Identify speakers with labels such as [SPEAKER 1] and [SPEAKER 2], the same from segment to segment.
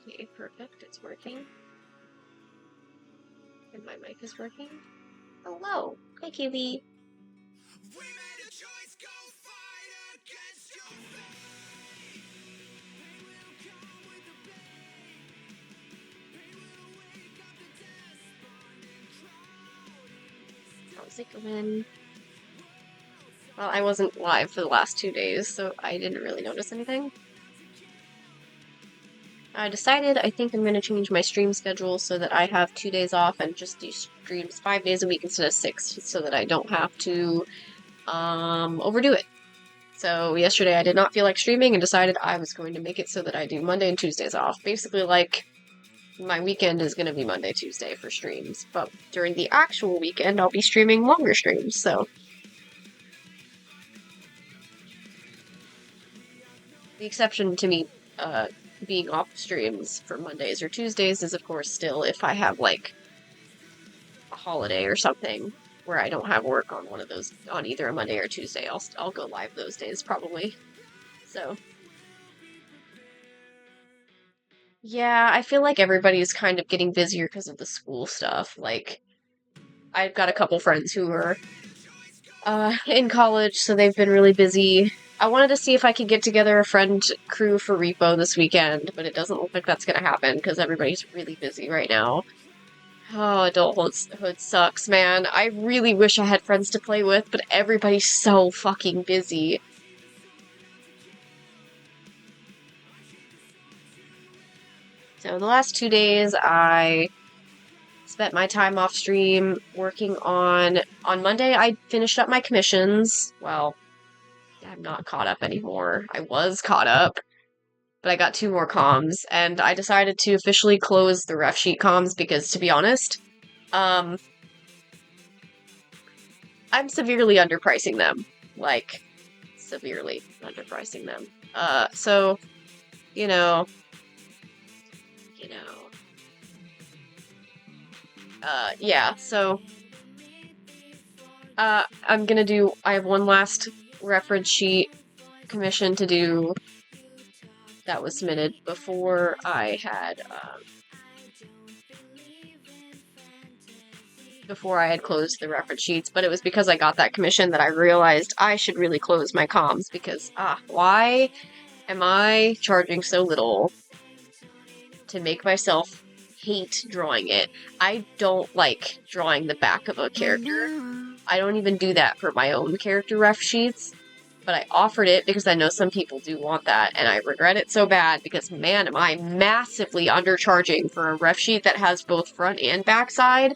[SPEAKER 1] Okay, perfect. It's working. And my mic is working. Hello. Hi, QB. How's it going? Well, I wasn't live for the last 2 days, so I didn't really notice anything. I decided I think I'm going to change my stream schedule so that I have 2 days off and just do streams 5 days a week instead of 6, so that I don't have to overdo it. So yesterday I did not feel like streaming and decided I was going to make it so that I do Monday and Tuesdays off. Basically, like, my weekend is going to be Monday, Tuesday for streams, but during the actual weekend I'll be streaming longer streams, so. The exception to me being off streams for Mondays or Tuesdays is, of course, still if I have, like, a holiday or something where I don't have work on one of those, on either a Monday or Tuesday. I'll go live those days, probably. So. Yeah, I feel like everybody's kind of getting busier because of the school stuff. Like, I've got a couple friends who are in college, so they've been really busy. I wanted to see if I could get together a friend crew for Repo this weekend, but it doesn't look like that's going to happen because everybody's really busy right now. Oh, adulthood sucks, man. I really wish I had friends to play with, but everybody's so fucking busy. So the last 2 days, I spent my time off stream working on Monday, I finished up my commissions. Well, I'm not caught up anymore. I was caught up, but I got 2 more comms, and I decided to officially close the ref sheet comms because, to be honest, I'm severely underpricing them. Like, severely underpricing them. So, you know, yeah, so, I have one last reference sheet commission to do that was submitted before I had closed the reference sheets, but it was because I got that commission that I realized I should really close my comms because, why am I charging so little to make myself hate drawing it? I don't like drawing the back of a character. I don't even do that for my own character ref sheets, but I offered it because I know some people do want that, and I regret it so bad because, man, am I massively undercharging for a ref sheet that has both front and back side.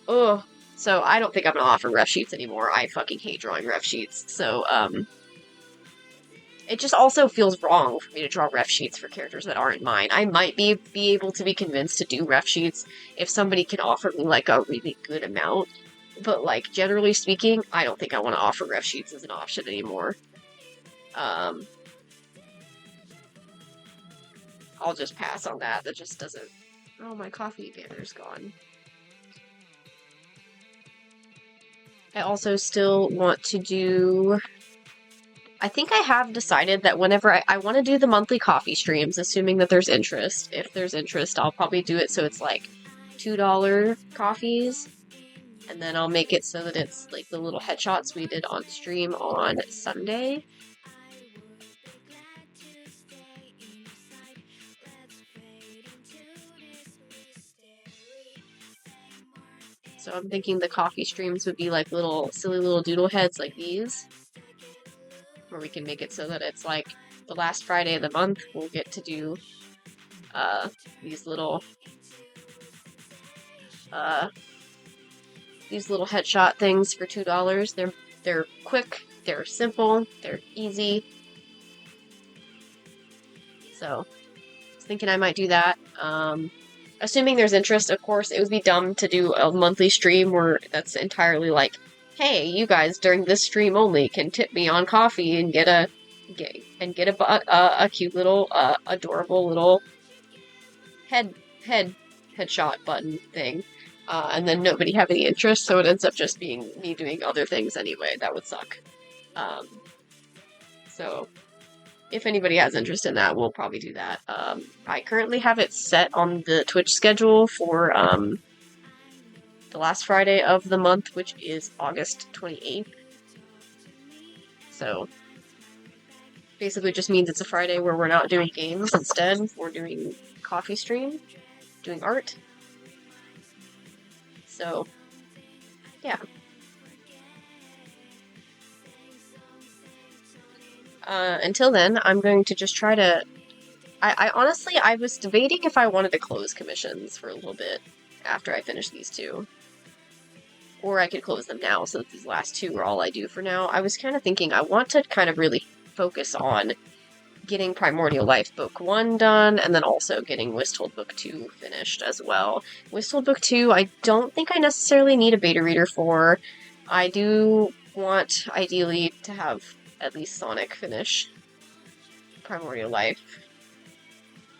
[SPEAKER 1] Ugh. So I don't think I'm gonna offer ref sheets anymore. I fucking hate drawing ref sheets. So, it just also feels wrong for me to draw ref sheets for characters that aren't mine. I might be able to be convinced to do ref sheets if somebody can offer me, like, a really good amount. But, like, generally speaking, I don't think I want to offer ref sheets as an option anymore. I'll just pass on that. That just doesn't... Oh, my coffee banner's gone. I also still want to do... I think I have decided that whenever I want to do the monthly coffee streams, assuming that there's interest. If there's interest, I'll probably do it so it's like $2 coffees. And then I'll make it so that it's like the little headshots we did on stream on Sunday. So I'm thinking the coffee streams would be like little silly little doodle heads like these. Where we can make it so that it's like the last Friday of the month we'll get to do these little headshot things for $2. They're quick, they're simple, they're easy. So I was thinking I might do that. Assuming there's interest, of course. It would be dumb to do a monthly stream where that's entirely like, hey, you guys during this stream only can tip me on coffee and get a cute little adorable little headshot button thing, and then nobody have any interest, so it ends up just being me doing other things anyway. That would suck. So if anybody has interest in that, we'll probably do that. I currently have it set on the Twitch schedule for the last Friday of the month, which is August 28th. So basically just means it's a Friday where we're not doing games. Instead, we're doing coffee stream, doing art. So, yeah. Until then, I'm going to just try to... I honestly, I was debating if I wanted to close commissions for a little bit after I finish these two. Or I could close them now, so that these last two are all I do for now. I was kind of thinking I want to kind of really focus on getting Primordial Life Book 1 done, and then also getting Wisthold Book 2 finished as well. Wisthold Book 2, I don't think I necessarily need a beta reader for. I do want, ideally, to have at least Sonic finish Primordial Life.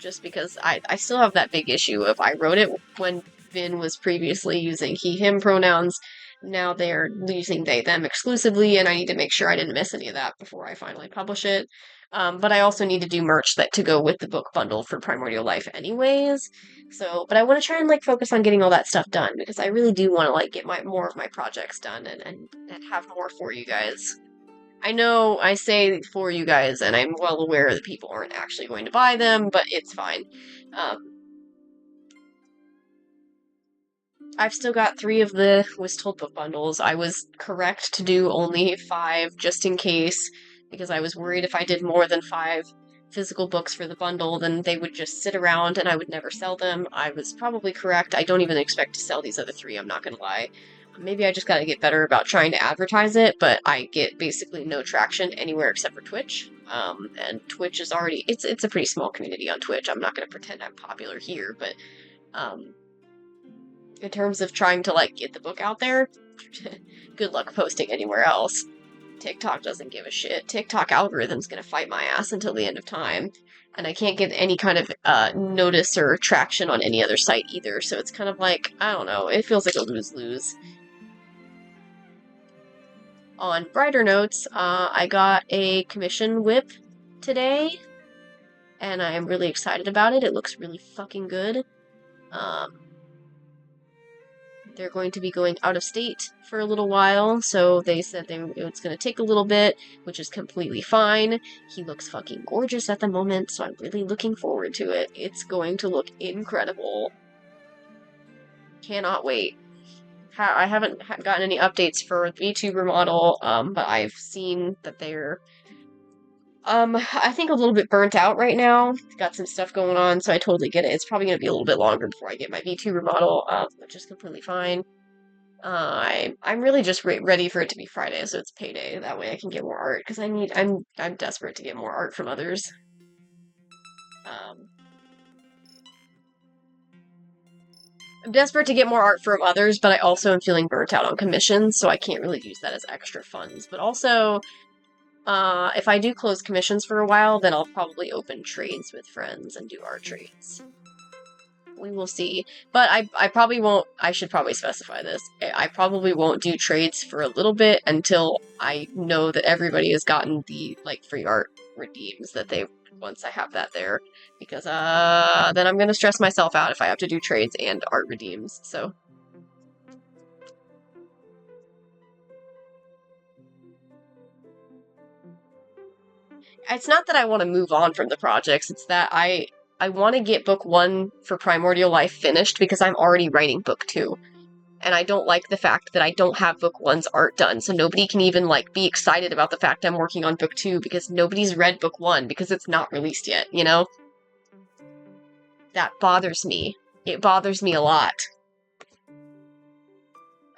[SPEAKER 1] Just because I still have that big issue of I wrote it when Vin was previously using he/him pronouns. Now they're using they/them exclusively, and I need to make sure I didn't miss any of that before I finally publish it. But I also need to do merch to go with the book bundle for Primordial Life anyways. So, but I want to try and focus on getting all that stuff done, because I really do want to get more of my projects done and have more for you guys. I know I say for you guys, and I'm well aware that people aren't actually going to buy them, but it's fine. I've still got 3 of the Wisthold book bundles. I was correct to do only 5, just in case, because I was worried if I did more than 5 physical books for the bundle, then they would just sit around and I would never sell them. I was probably correct. I don't even expect to sell these other 3, I'm not gonna lie. Maybe I just gotta get better about trying to advertise it, but I get basically no traction anywhere except for Twitch. And Twitch is already... It's a pretty small community on Twitch. I'm not gonna pretend I'm popular here, but... in terms of trying to, get the book out there, good luck posting anywhere else. TikTok doesn't give a shit. TikTok algorithm's gonna fight my ass until the end of time. And I can't get any kind of notice or traction on any other site either, so it's kind of like, I don't know, it feels like a lose-lose. On brighter notes, I got a commission whip today, and I am really excited about it. It looks really fucking good. They're going to be going out of state for a little while, so they said it's going to take a little bit, which is completely fine. He looks fucking gorgeous at the moment, so I'm really looking forward to it. It's going to look incredible. Cannot wait. I haven't gotten any updates for VTuber model, but I've seen that they're, I think a little bit burnt out right now. Got some stuff going on, so I totally get it. It's probably going to be a little bit longer before I get my VTuber model, which is completely fine. I'm really just ready for it to be Friday, so it's payday. That way I can get more art, because I'm desperate to get more art from others. I'm desperate to get more art from others, but I also am feeling burnt out on commissions, so I can't really use that as extra funds. But also, If I do close commissions for a while, then I'll probably open trades with friends and do our trades. We will see. But I probably won't, I should probably specify this. I probably won't do trades for a little bit until I know that everybody has gotten the, like, free art redeems that they, once I have that there. Because, then I'm gonna stress myself out if I have to do trades and art redeems, so. It's not that I want to move on from the projects, it's that I want to get book 1 for Primordial Life finished because I'm already writing book 2. And I don't like the fact that I don't have book 1's art done, so nobody can even, like, be excited about the fact I'm working on book 2 because nobody's read book 1 because it's not released yet, you know? That bothers me. It bothers me a lot.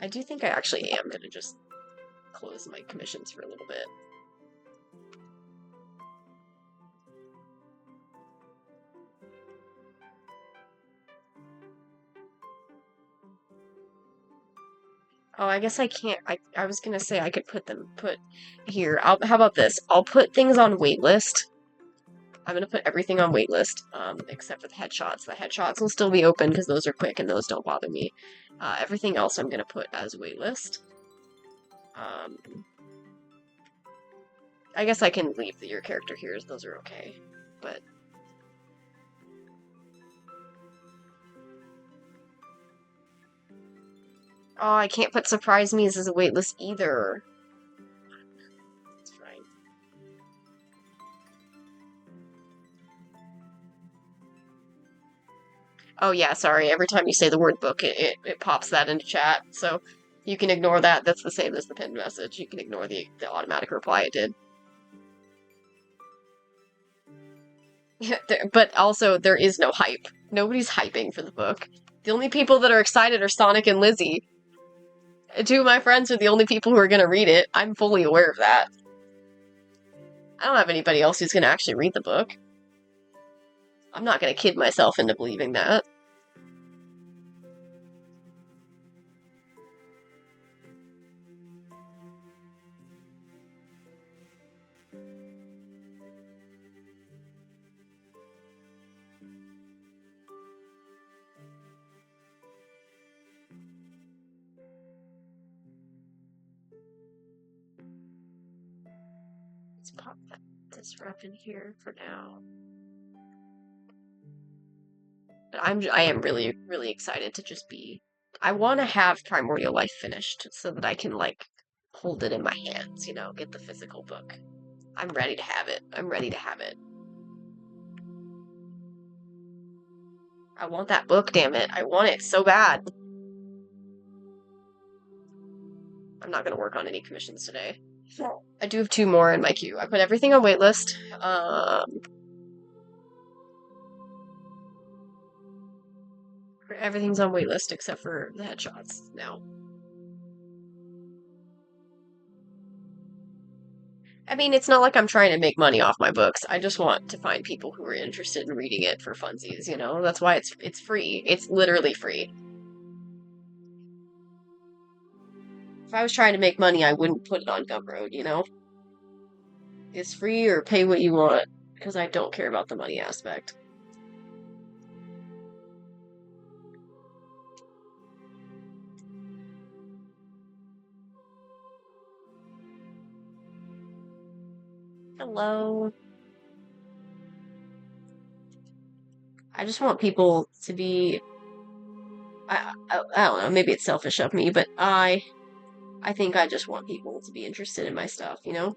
[SPEAKER 1] I do think I actually am gonna just close my commissions for a little bit. Oh, I guess I can't. I was gonna say I could put here. How about this? I'll put things on waitlist. I'm gonna put everything on waitlist, except for the headshots. The headshots will still be open because those are quick and those don't bother me. Everything else I'm gonna put as waitlist. I guess I can leave your character here as those are okay, but. Oh, I can't put surprise me's as a waitlist either. It's fine. Oh yeah, sorry. Every time you say the word book, it pops that into chat. So you can ignore that. That's the same as the pinned message. You can ignore the automatic reply it did. But also, there is no hype. Nobody's hyping for the book. The only people that are excited are Sonic and Lizzie. Two of my friends are the only people who are going to read it. I'm fully aware of that. I don't have anybody else who's going to actually read the book. I'm not going to kid myself into believing that. Let's pop this rep in here for now. But I am really, really excited to just be. I want to have Primordial Life finished so that I can, like, hold it in my hands, you know, get the physical book. I'm ready to have it. I'm ready to have it. I want that book, damn it. I want it so bad. I'm not going to work on any commissions today. I do have 2 more in my queue. I put everything on waitlist. Everything's on waitlist except for the headshots now. I mean, it's not like I'm trying to make money off my books. I just want to find people who are interested in reading it for funsies, you know? That's why it's free. It's literally free. If I was trying to make money, I wouldn't put it on Gumroad, you know? It's free or pay what you want, because I don't care about the money aspect. Hello. I just want people to be. I don't know. Maybe it's selfish of me, but I think I just want people to be interested in my stuff. You know.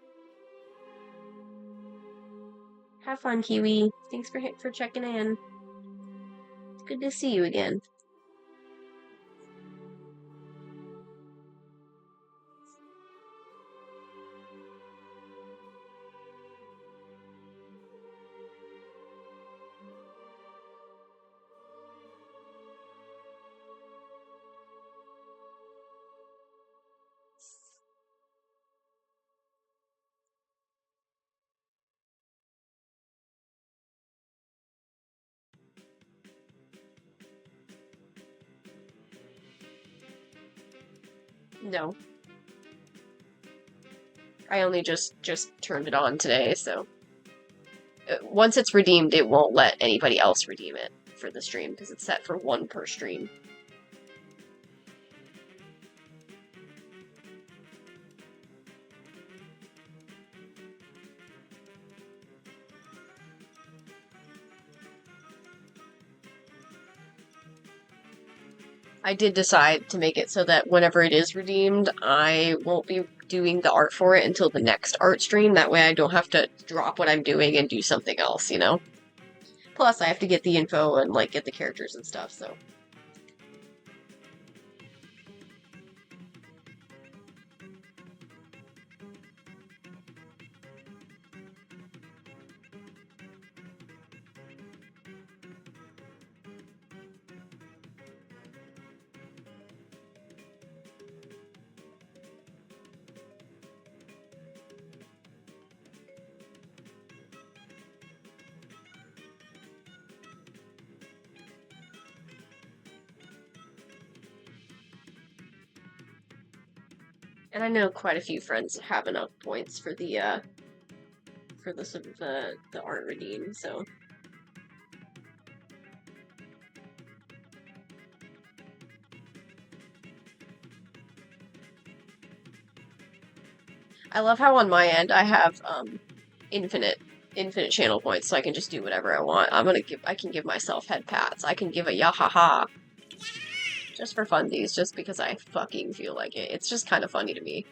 [SPEAKER 1] Have fun, Kiwi. Thanks for checking in. It's good to see you again. No. I only just turned it on today, so once it's redeemed, it won't let anybody else redeem it for the stream because it's set for one per stream. I did decide to make it so that whenever it is redeemed, I won't be doing the art for it until the next art stream. That way I don't have to drop what I'm doing and do something else, you know? Plus, I have to get the info and, like, get the characters and stuff, so. And I know quite a few friends have enough points for the sort of the art redeem, so. I love how on my end I have infinite channel points, so I can just do whatever I want. I can give myself head pats. I can give a yahaha. Just for funsies, just because I fucking feel like it. It's just kind of funny to me.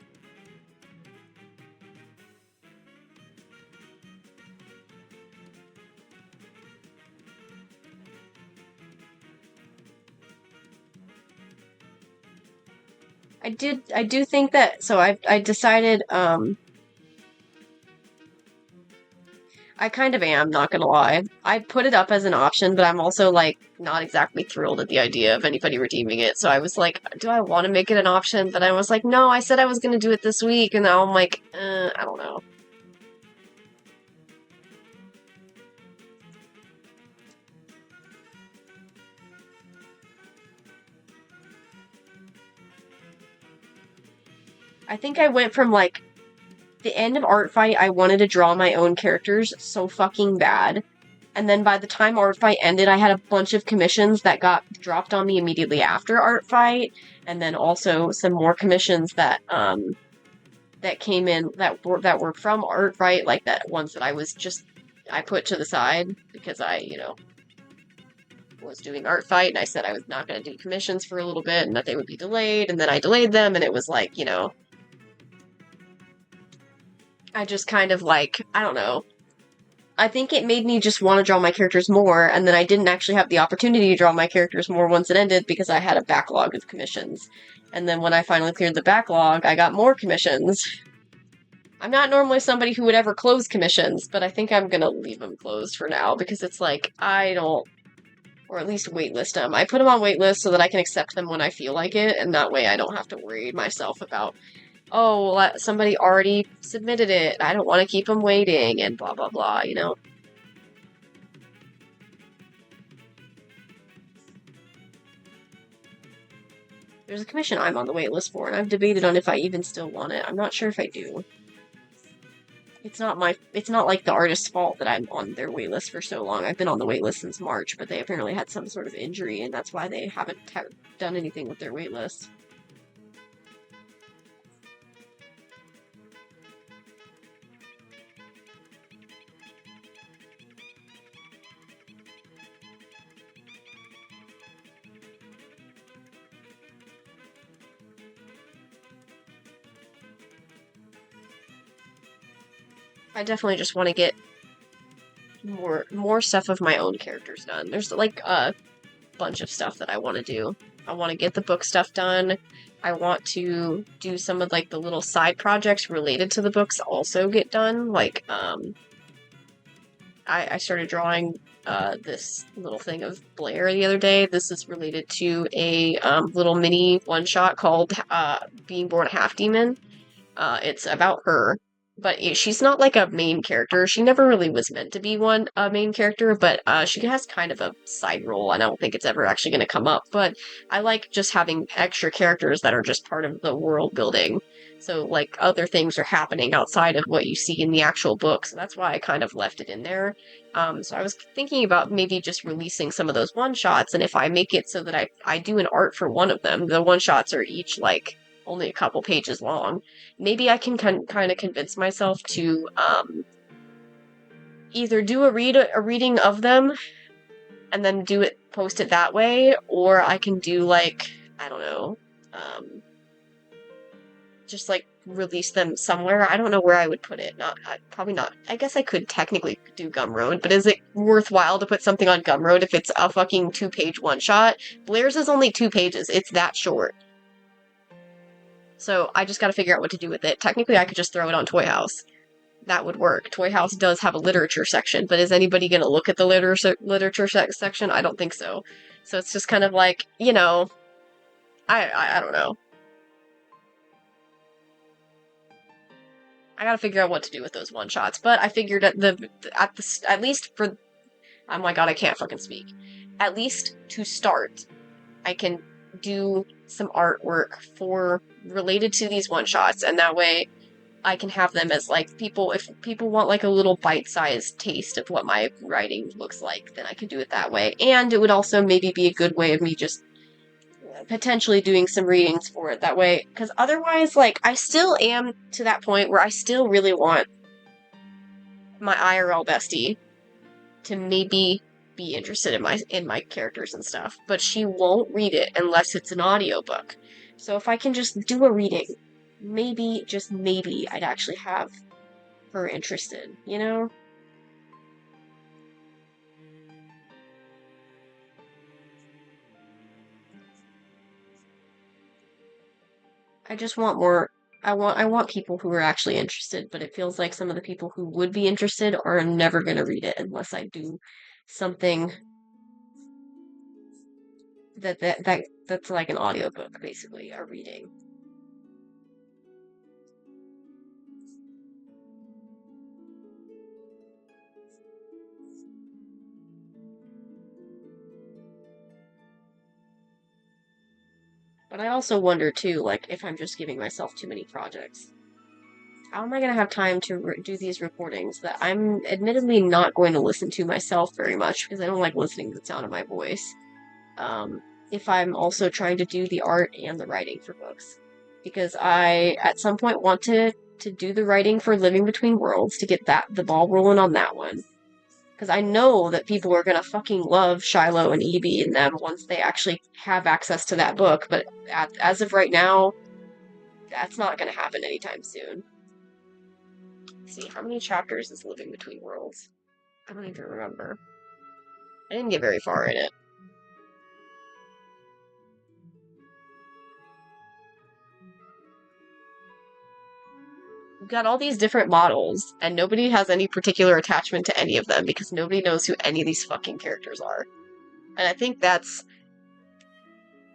[SPEAKER 1] I do think that, so I decided, I kind of am, not gonna lie. I put it up as an option, but I'm also, like, not exactly thrilled at the idea of anybody redeeming it, so I was like, do I want to make it an option? But I was like, no, I said I was gonna do it this week, and now I'm like, I don't know. I think I went from, like, the end of Art Fight, I wanted to draw my own characters so fucking bad. And then by the time Art Fight ended, I had a bunch of commissions that got dropped on me immediately after Art Fight, and then also some more commissions that that came in that were from Art Fight, like that ones that I put to the side because I, you know, was doing Art Fight, and I said I was not going to do commissions for a little bit, and that they would be delayed, and then I delayed them, and it was like, you know, I just kind of like, I don't know. I think it made me just want to draw my characters more, and then I didn't actually have the opportunity to draw my characters more once it ended because I had a backlog of commissions. And then when I finally cleared the backlog, I got more commissions. I'm not normally somebody who would ever close commissions, but I think I'm gonna leave them closed for now because it's like, I don't, or at least waitlist them. I put them on waitlist so that I can accept them when I feel like it, and that way I don't have to worry myself about, oh, well, somebody already submitted it, I don't want to keep them waiting, and blah blah blah, you know? There's a commission I'm on the waitlist for, and I've debated on if I even still want it. I'm not sure if I do. It's not like the artist's fault that I'm on their waitlist for so long. I've been on the waitlist since March, but they apparently had some sort of injury, and that's why they haven't done anything with their waitlist. I definitely just want to get more stuff of my own characters done. There's like a bunch of stuff that I want to do. I want to get the book stuff done. I want to do some of like the little side projects related to the books also get done. Like I started drawing this little thing of Blair the other day. This is related to a little mini one shot called Being Born a Half Demon. It's about her. but she's not like a main character. She never really was meant to be a main character, but she has kind of a side role, and I don't think it's ever actually going to come up. But I like just having extra characters that are just part of the world building. So, like, other things are happening outside of what you see in the actual book. So that's why I kind of left it in there. So I was thinking about maybe just releasing some of those one-shots, and if I make it so that I do an art for one of them, the one-shots are each, like, only a couple pages long. Maybe I can kind of convince myself to either do a reading of them and then post it that way, or I can do, like, I don't know, just like release them somewhere. I don't know where I would put it. Probably not. I guess I could technically do Gumroad, but is it worthwhile to put something on Gumroad if it's a fucking 2-page one-shot? Blair's is only 2 pages. It's that short. So I just gotta figure out what to do with it. Technically, I could just throw it on Toy House. That would work. Toy House does have a literature section, but is anybody gonna look at the literature section? I don't think so. So it's just kind of like, you know, I don't know. I gotta figure out what to do with those one-shots, but I figured at least for, oh my god, I can't fucking speak. At least to start, I can do some artwork related to these one-shots, and that way I can have them as, like, if people want, like, a little bite-sized taste of what my writing looks like, then I can do it that way. And it would also maybe be a good way of me just potentially doing some readings for it that way, because otherwise, like, I still am to that point where I still really want my IRL bestie to maybe be interested in my characters and stuff, but she won't read it unless it's an audiobook. So if I can just do a reading, maybe, just maybe, I'd actually have her interested, you know? I just want more. I want people who are actually interested, but it feels like some of the people who would be interested are never going to read it unless I do something that's like an audiobook, basically, a reading. But I also wonder too, like, if I'm just giving myself too many projects. How am I going to have time to do these recordings that I'm admittedly not going to listen to myself very much because I don't like listening to the sound of my voice? If I'm also trying to do the art and the writing for books. Because I, at some point, want to do the writing for Living Between Worlds to get the ball rolling on that one. Because I know that people are gonna fucking love Shiloh and Evie and them once they actually have access to that book, but as of right now, that's not gonna happen anytime soon. Let's see, how many chapters is Living Between Worlds? I don't even remember. I didn't get very far in it. We've got all these different models, and nobody has any particular attachment to any of them because nobody knows who any of these fucking characters are. And I think that's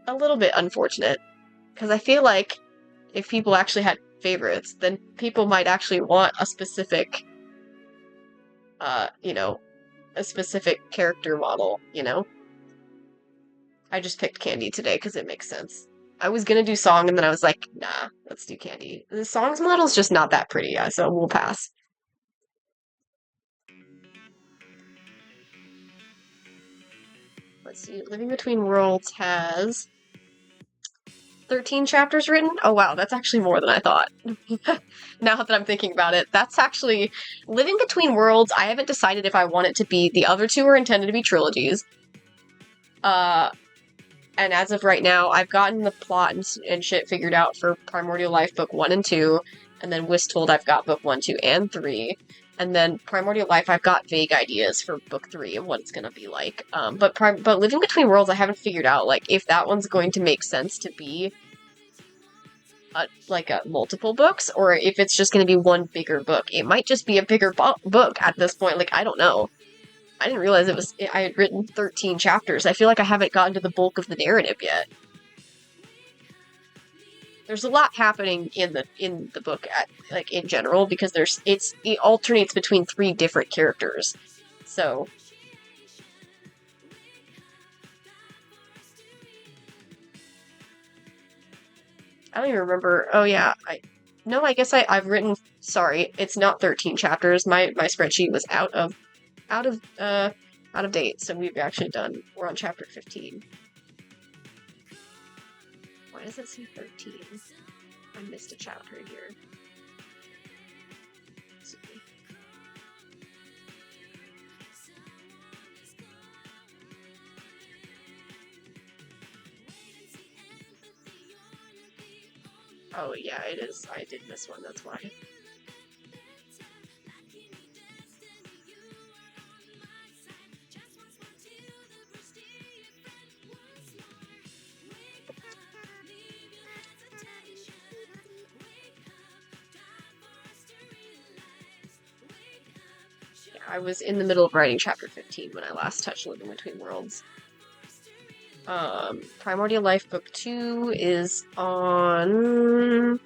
[SPEAKER 1] a little bit unfortunate, because I feel like if people actually had favorites, then people might actually want a specific, a specific character model, you know? I just picked Candy today because it makes sense. I was gonna do Song, and then I was like, nah, let's do Candy. The Song's model's just not that pretty, so we'll pass. Let's see, Living Between Worlds has 13 chapters written? Oh wow, that's actually more than I thought. Now that I'm thinking about it, that's actually Living Between Worlds. I haven't decided if I want it to be, the other two are intended to be trilogies. And as of right now, I've gotten the plot and shit figured out for Primordial Life Book 1 and 2, and then Wisttold I've got Book 1, 2, and 3. And then Primordial Life, I've got vague ideas for Book 3 and what it's gonna be like. But Living Between Worlds, I haven't figured out, like, if that one's going to make sense to be multiple books, or if it's just going to be one bigger book. It might just be a bigger book at this point. Like, I don't know. I didn't realize I had written 13 chapters. I feel like I haven't gotten to the bulk of the narrative yet. there's a lot happening in the book like in general, because it alternates between 3 different characters. So I don't even remember. Oh yeah, I guess I've written, sorry, it's not 13 chapters. My spreadsheet was out of uh out of date, so we're on chapter 15. Why does it say 13? I missed a chapter here. Oh yeah, it is. I did miss one, that's why. Yeah, I was in the middle of writing chapter 15 when I last touched Living Between Worlds. Primordial Life Book 2 is on...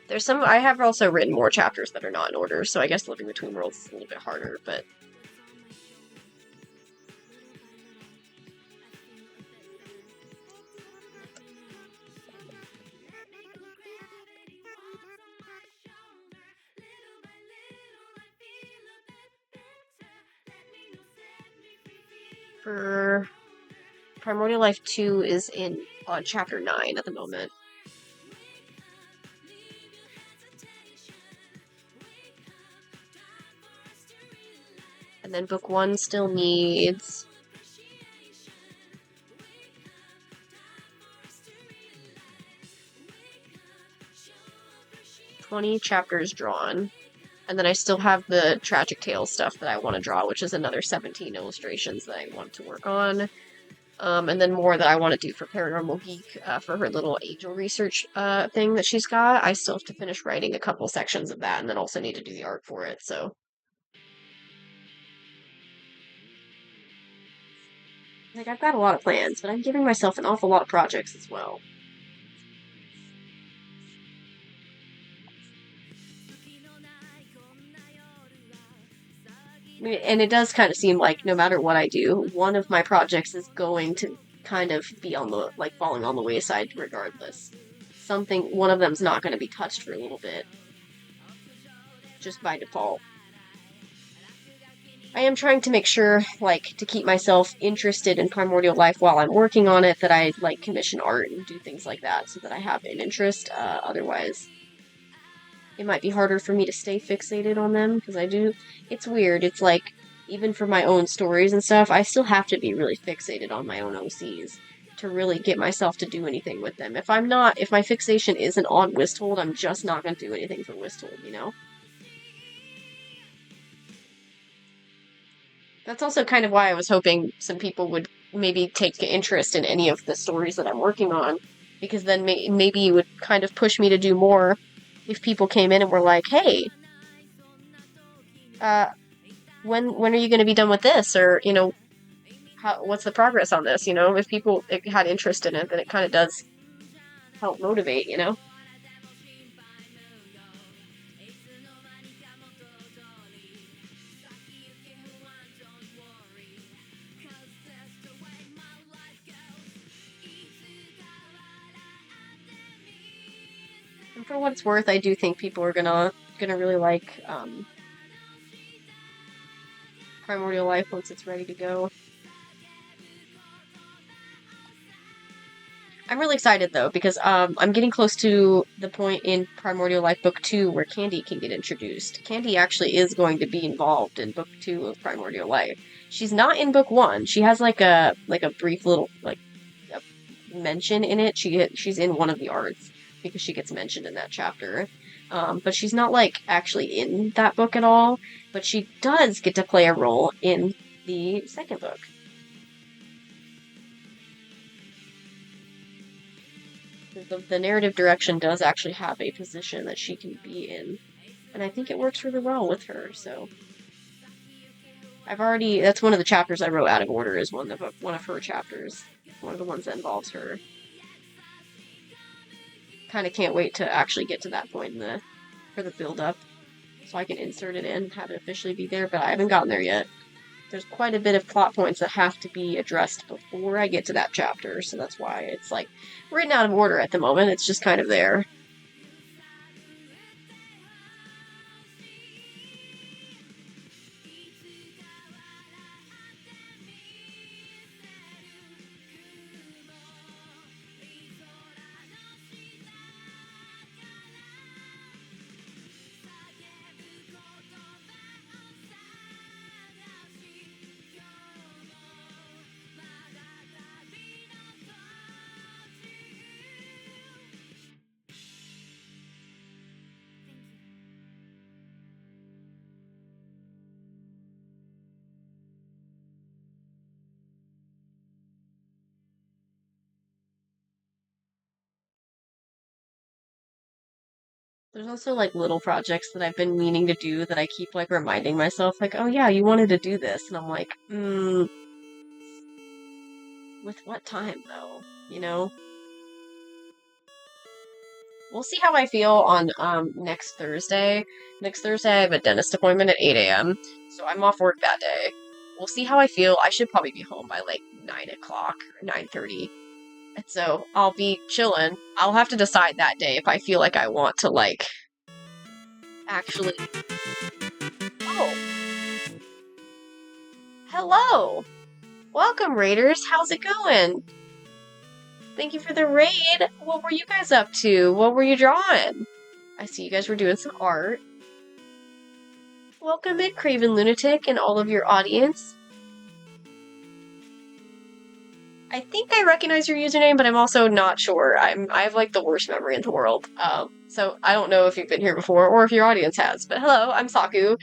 [SPEAKER 1] I have also written more chapters that are not in order, so I guess Living Between Worlds is a little bit harder, but... For Primordial Life 2 is on chapter 9 at the moment. And then book 1 still needs 20 chapters drawn. And then I still have the Tragic Tales stuff that I want to draw, which is another 17 illustrations that I want to work on. And then more that I want to do for Paranormal Geek for her little angel research thing that she's got. I still have to finish writing a couple sections of that, and then also need to do the art for it, so... Like, I've got a lot of plans, but I'm giving myself an awful lot of projects as well. And it does kind of seem like no matter what I do, one of my projects is going to kind of be on the, like, falling on the wayside regardless. One of them's not going to be touched for a little bit. Just by default. I am trying to make sure, like, to keep myself interested in Primordial Life while I'm working on it, that I, like, commission art and do things like that so that I have an interest. Otherwise, it might be harder for me to stay fixated on them, because it's weird. It's like, even for my own stories and stuff, I still have to be really fixated on my own OCs to really get myself to do anything with them. If my fixation isn't on Wisthold, I'm just not going to do anything for Wisthold, you know? That's also kind of why I was hoping some people would maybe take interest in any of the stories that I'm working on, because then maybe it would kind of push me to do more if people came in and were like, hey, when are you going to be done with this? Or, you know, what's the progress on this? You know, if people had interest in it, then it kind of does help motivate, you know? And for what it's worth, I do think people are gonna really like Primordial Life once it's ready to go. I'm really excited though, because I'm getting close to the point in Primordial Life Book 2 where Candy can get introduced. Candy actually is going to be involved in Book 2 of Primordial Life. She's not in Book 1. She has like a brief little mention in it. She's in one of the arts because she gets mentioned in that chapter. But she's not like actually in that book at all. But she does get to play a role in the second book. The narrative direction does actually have a position that she can be in. And I think it works really well with her, so that's one of the chapters I wrote out of order is one of her chapters. One of the ones that involves her. Kind of can't wait to actually get to that point for the build up so I can insert it in and have it officially be there, but I haven't gotten there yet. There's quite a bit of plot points that have to be addressed before I get to that chapter, so that's why it's like written out of order at the moment. It's just kind of there. There's also like little projects that I've been meaning to do that I keep like reminding myself, like, oh yeah, you wanted to do this. And I'm like, with what time though? You know? We'll see how I feel on next Thursday. Next Thursday I have a dentist appointment at 8 a.m. So I'm off work that day. We'll see how I feel. I should probably be home by like 9 o'clock or 9:30. And so I'll be chilling. I'll have to decide that day if I feel like I want to like actually. Oh, hello! Welcome, Raiders. How's it going? Thank you for the raid. What were you guys up to? What were you drawing? I see you guys were doing some art. Welcome in, Craven Lunatic, and all of your audience. I think I recognize your username, but I'm also not sure. I have like the worst memory in the world. So I don't know if you've been here before or if your audience has. But hello, I'm Saku.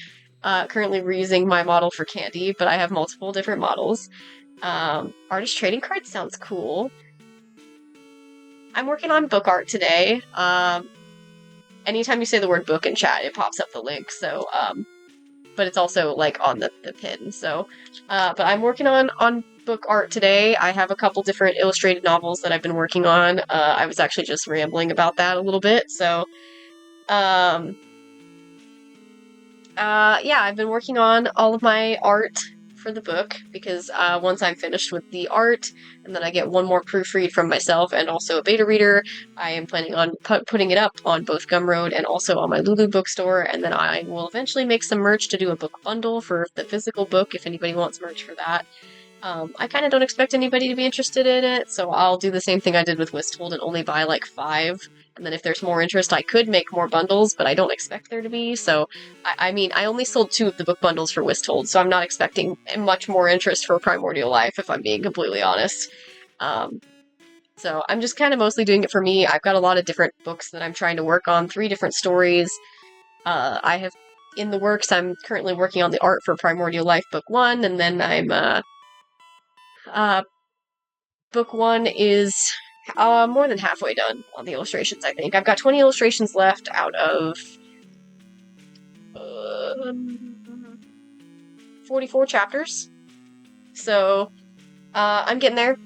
[SPEAKER 1] Currently reusing my model for Candy, but I have multiple different models. Artist trading cards sounds cool. I'm working on book art today. Anytime you say the word book in chat, it pops up the link. So, but it's also like on the pin. So, but I'm working on book art today. I have a couple different illustrated novels that I've been working on. I was actually just rambling about that a little bit. So, um, yeah, I've been working on all of my art for the book because once I'm finished with the art, and then I get one more proofread from myself and also a beta reader, I am planning on putting it up on both Gumroad and also on my Lulu bookstore, and then I will eventually make some merch to do a book bundle for the physical book if anybody wants merch for that. I kind of don't expect anybody to be interested in it, so I'll do the same thing I did with Wistful and only buy like 5. And then if there's more interest, I could make more bundles, but I don't expect there to be. So, I mean, I only sold 2 of the book bundles for Wistful, so I'm not expecting much more interest for Primordial Life, if I'm being completely honest. Um, so I'm just kind of mostly doing it for me. I've got a lot of different books that I'm trying to work on, 3 different stories. I have in the works, I'm currently working on the art for Primordial Life Book 1, and then uh, Book 1 is more than halfway done on the illustrations, I think. I've got 20 illustrations left out of 44 chapters. So, I'm getting there.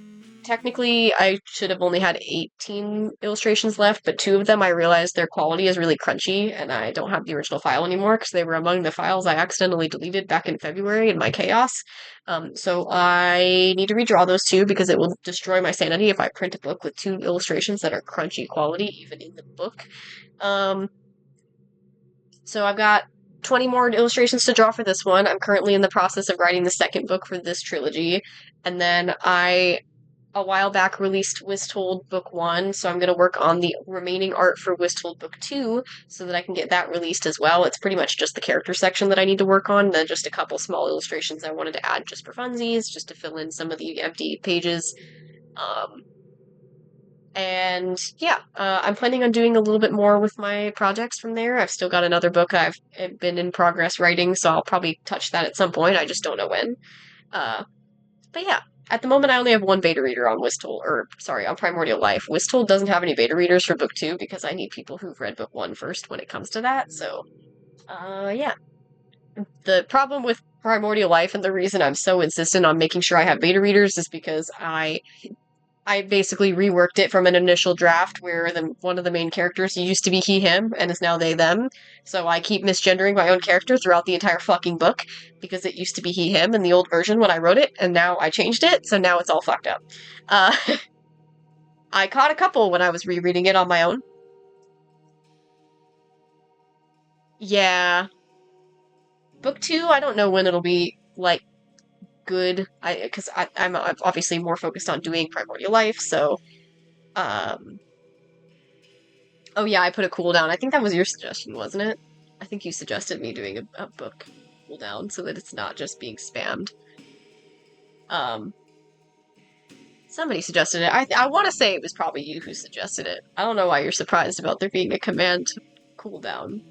[SPEAKER 1] Technically, I should have only had 18 illustrations left, but 2 of them I realized their quality is really crunchy, and I don't have the original file anymore because they were among the files I accidentally deleted back in February in my chaos. So I need to redraw those 2 because it will destroy my sanity if I print a book with 2 illustrations that are crunchy quality, even in the book. So I've got 20 more illustrations to draw for this one. I'm currently in the process of writing the second book for this trilogy, and then a while back released Wisthold Book 1, so I'm going to work on the remaining art for Wisthold Book 2 so that I can get that released as well. It's pretty much just the character section that I need to work on, then just a couple small illustrations I wanted to add just for funsies, just to fill in some of the empty pages. And yeah, I'm planning on doing a little bit more with my projects from there. I've still got another book I've been in progress writing, so I'll probably touch that at some point. I just don't know when. Uh, but yeah, at the moment I only have one beta reader on Wistful, or sorry, on Primordial Life. Wistful doesn't have any beta readers for book 2 because I need people who've read book 1 first when it comes to that, so Yeah. The problem with Primordial Life and the reason I'm so insistent on making sure I have beta readers is because I basically reworked it from an initial draft where one of the main characters used to be he him and is now they them. So I keep misgendering my own character throughout the entire fucking book because it used to be he him in the old version when I wrote it, and now I changed it, so now it's all fucked up. Uh, I caught a couple when I was rereading it on my own. Yeah, book two, I don't know when it'll be like good. I'm obviously more focused on doing Primordial Life, so um oh yeah, I put a cooldown. I think that was your suggestion, wasn't it? I think you suggested me doing a book cooldown so that it's not just being spammed. Um, Somebody suggested it. I want to say it was probably you who suggested it. I don't know why you're surprised about there being a command cooldown.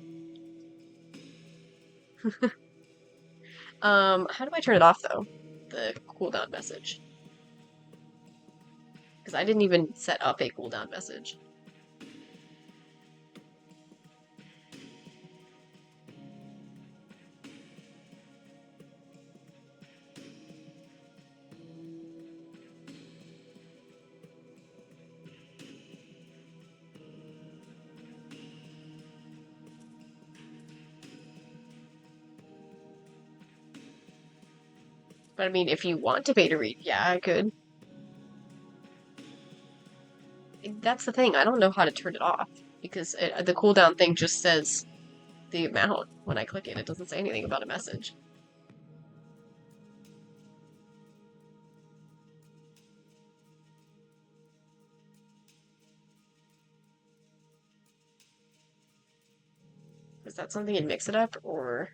[SPEAKER 1] How do I turn it off though? The cooldown message. Because I didn't even set up a cooldown message. But I mean, if you want to beta read, yeah, I could. That's the thing. I don't know how to turn it off because the cooldown thing just says the amount when I click it. It doesn't say anything about a message. Is that something in Mix It Up or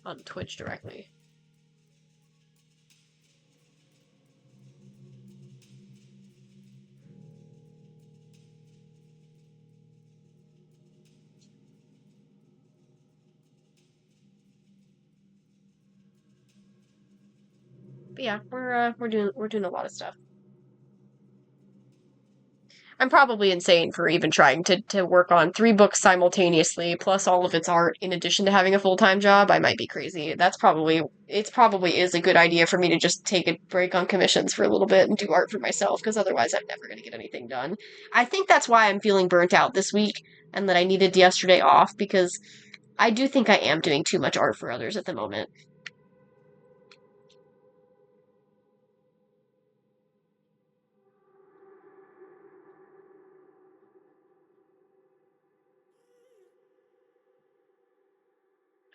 [SPEAKER 1] on Twitch directly? But yeah, we're doing a lot of stuff. I'm probably insane for even trying to work on three books simultaneously, plus all of its art, in addition to having a full-time job. I might be crazy. It's probably is a good idea for me to just take a break on commissions for a little bit and do art for myself, because otherwise I'm never going to get anything done. I think that's why I'm feeling burnt out this week and that I needed yesterday off, because I do think I am doing too much art for others at the moment.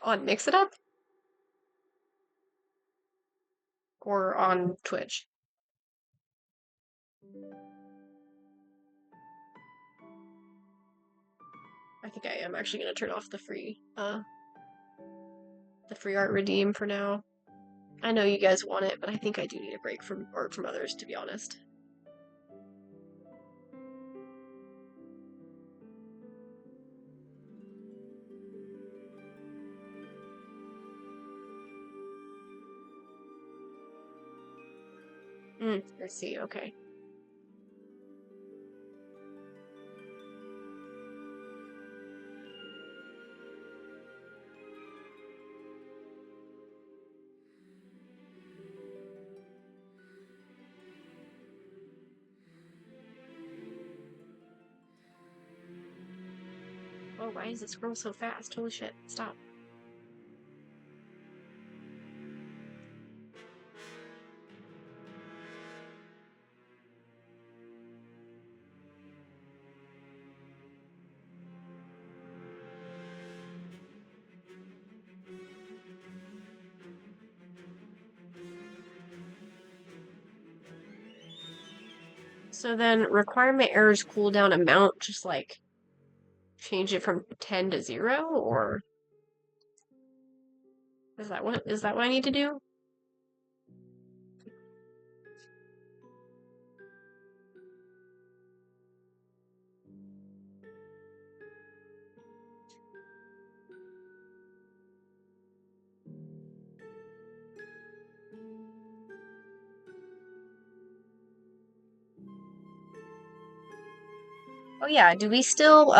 [SPEAKER 1] On Mix It Up or on Twitch? I think I am actually going to turn off the free art redeem for now. I know you guys want it, but I think I do need a break from art from others, to be honest. I see, okay. Oh, why does it scroll so fast? Holy shit, stop. So then, requirement errors cooldown amount, just like change it from 10 to 0, or is that what I need to do? Oh yeah, do we still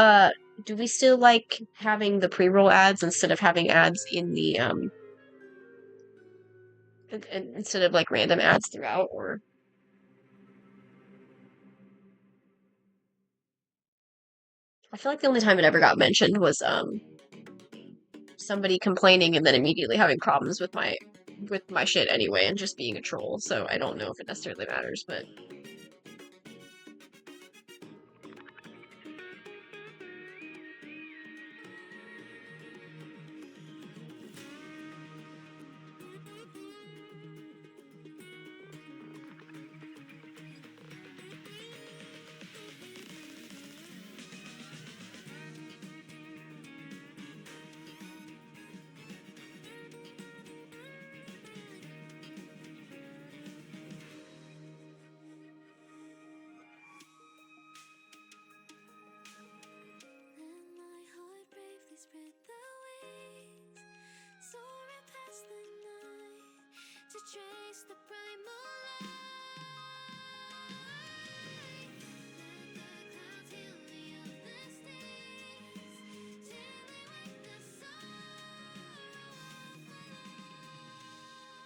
[SPEAKER 1] do we still like having the pre-roll ads instead of having ads in the instead of like random ads throughout, or I feel like the only time it ever got mentioned was somebody complaining and then immediately having problems with my shit anyway and just being a troll. So I don't know if it necessarily matters, but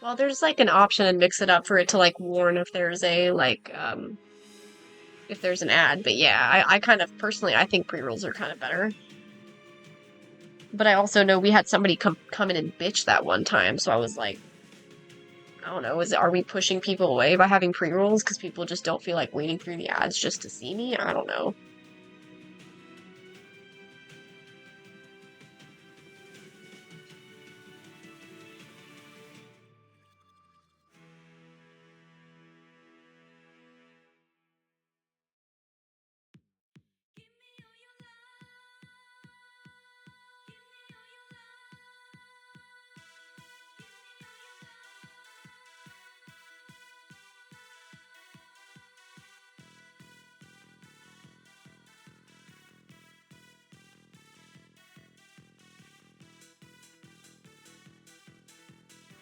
[SPEAKER 1] well, there's like an option and mix it up for it to like warn if there's a like if there's an ad. But yeah, I kind of personally I think pre-rolls are kind of better. But I also know we had somebody come in and bitch that one time, so I was like, I don't know, are we pushing people away by having pre-rolls because people just don't feel like waiting through the ads just to see me? I don't know.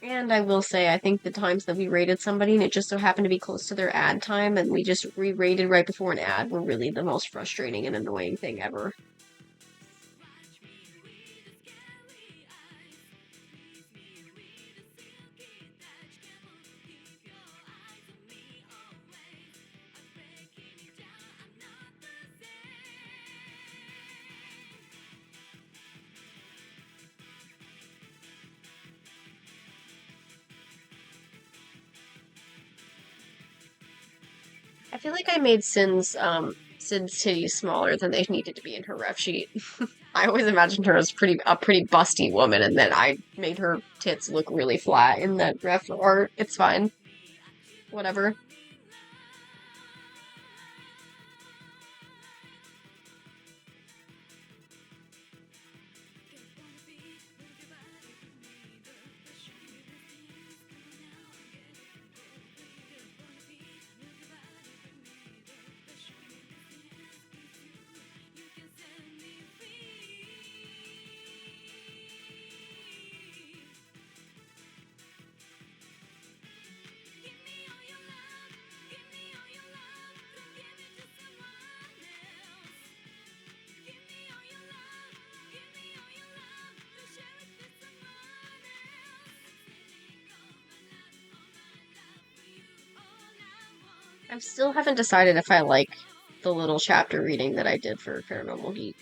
[SPEAKER 1] And I will say, I think the times that we rated somebody and it just so happened to be close to their ad time and we just re-rated right before an ad were really the most frustrating and annoying thing ever. I feel like I made Sid's titties smaller than they needed to be in her ref sheet. I always imagined her as a pretty busty woman, and then I made her tits look really flat in that ref art. It's fine. Whatever. I still haven't decided if I like the little chapter reading that I did for Paranormal Geek.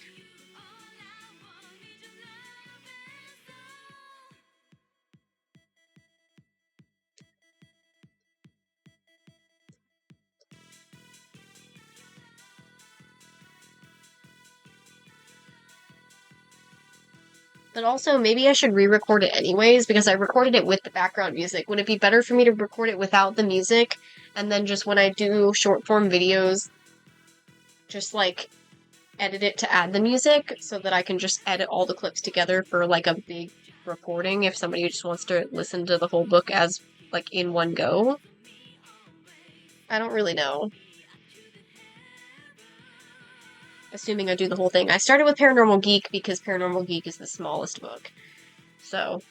[SPEAKER 1] But also, maybe I should re-record it anyways, because I recorded it with the background music. Would it be better for me to record it without the music, and then just when I do short-form videos, just, like, edit it to add the music, so that I can just edit all the clips together for, like, a big recording if somebody just wants to listen to the whole book as, like, in one go? I don't really know. Assuming I do the whole thing. I started with Paranormal Geek because Paranormal Geek is the smallest book. So,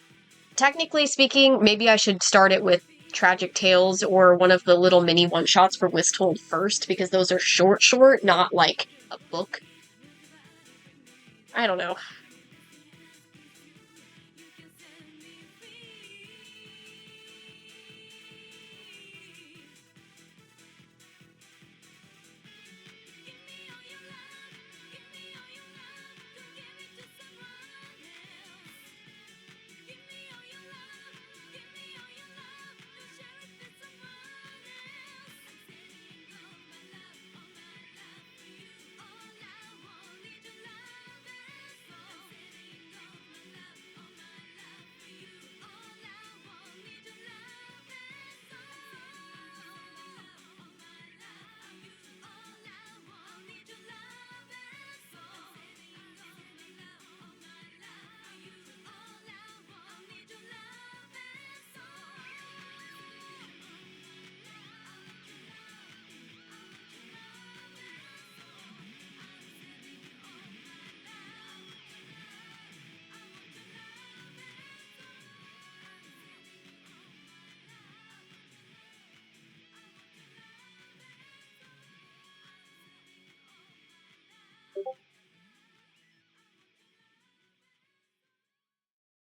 [SPEAKER 1] technically speaking, maybe I should start it with Tragic Tales or one of the little mini one-shots for Wisthold first, because those are short, not like a book. I don't know.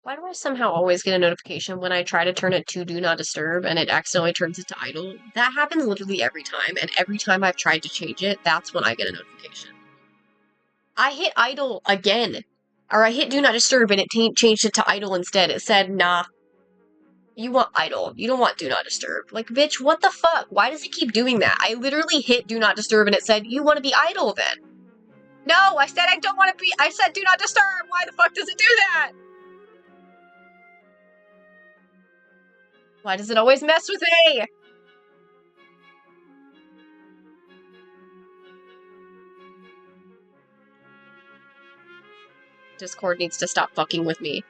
[SPEAKER 1] Why do I somehow always get a notification when I try to turn it to Do Not Disturb and it accidentally turns it to idle? That happens literally every time, and every time I've tried to change it, that's when I get a notification. I hit idle again. Or I hit Do Not Disturb and it changed it to idle instead. It said, nah, you want idle. You don't want Do Not Disturb. Like, bitch, what the fuck? Why does it keep doing that? I literally hit Do Not Disturb and it said, you want to be idle then. No, I said I don't want to be. I said Do Not Disturb. Why the fuck does it do that? Why does it always mess with me? Discord needs to stop fucking with me.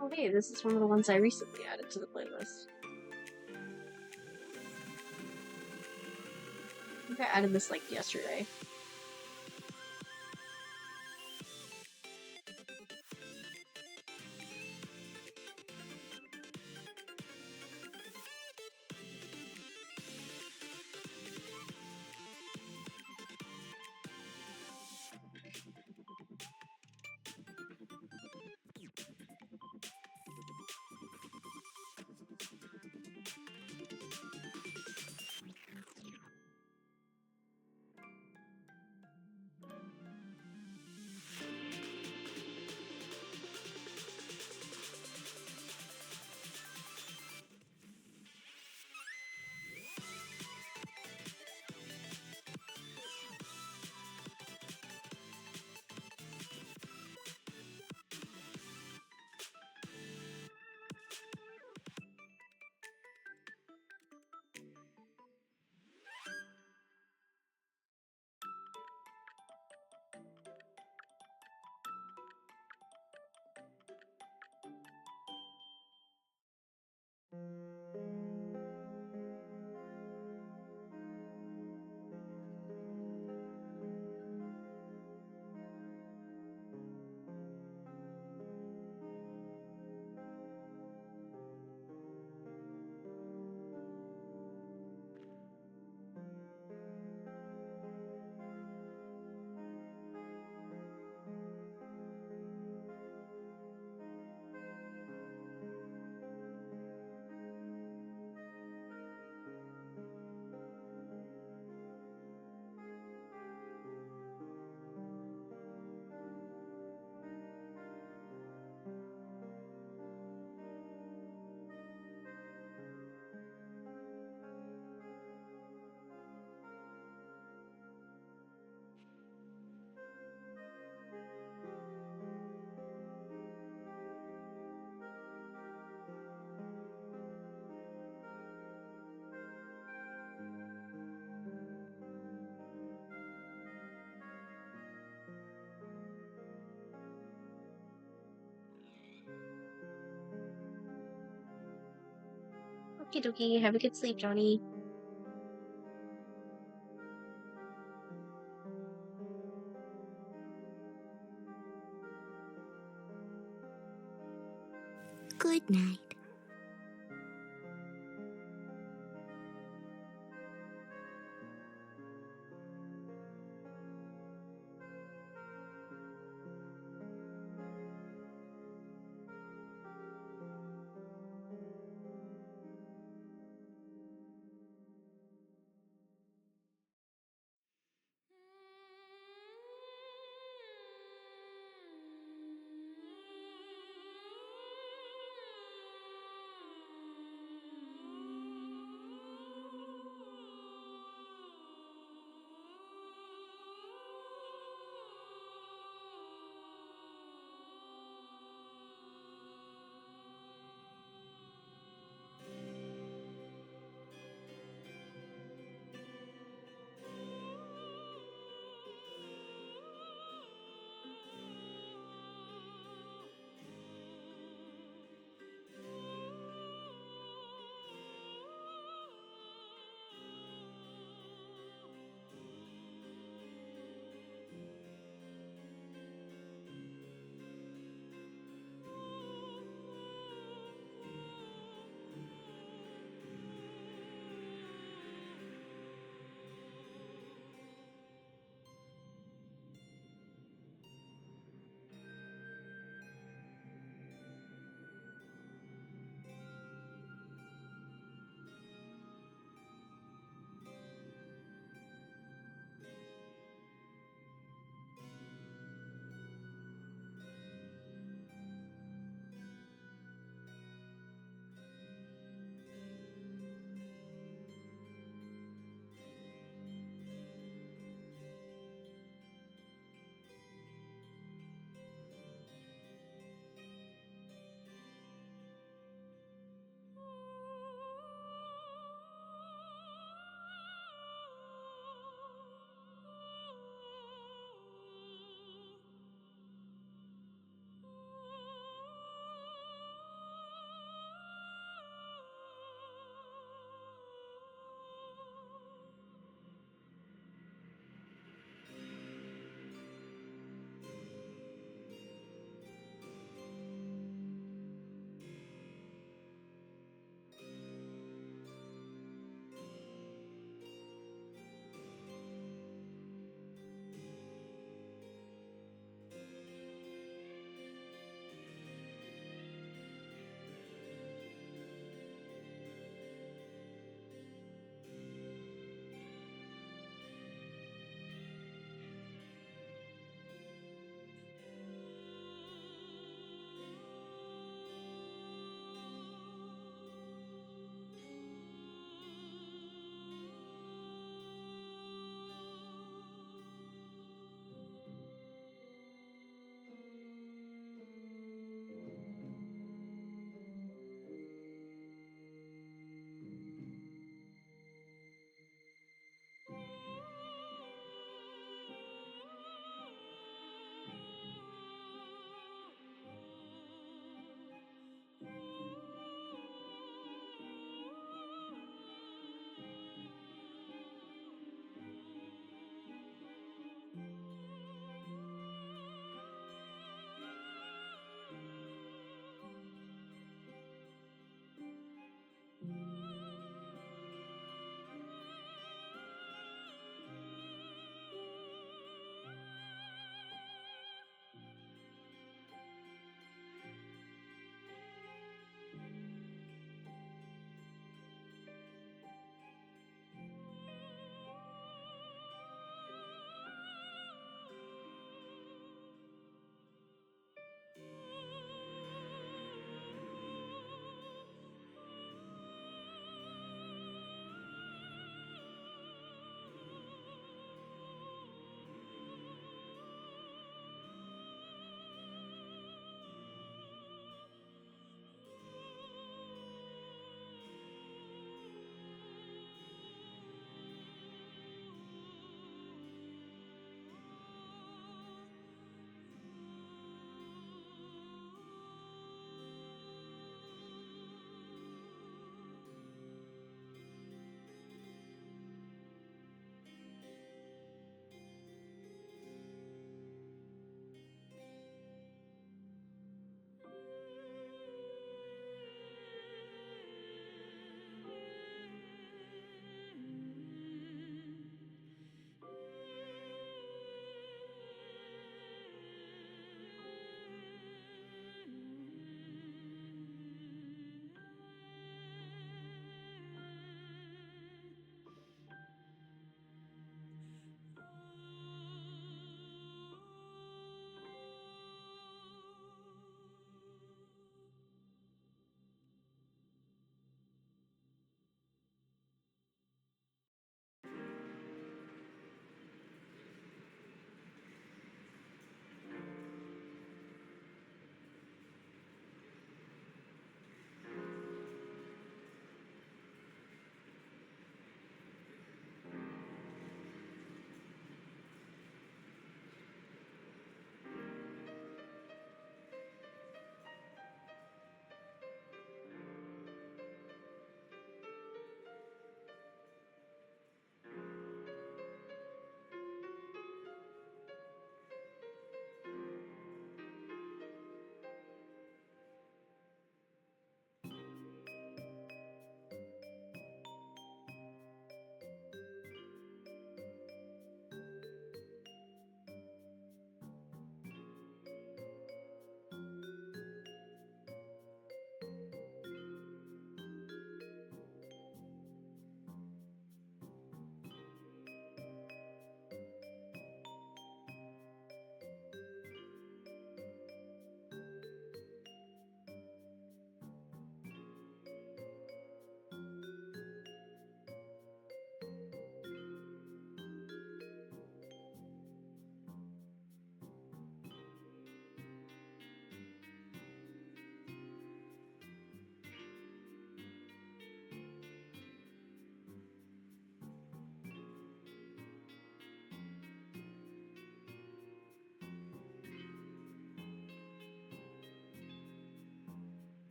[SPEAKER 1] Oh hey, this is one of the ones I recently added to the playlist. I think I added this like yesterday. Okie dokie. Have a good sleep, Johnny.
[SPEAKER 2] Good night.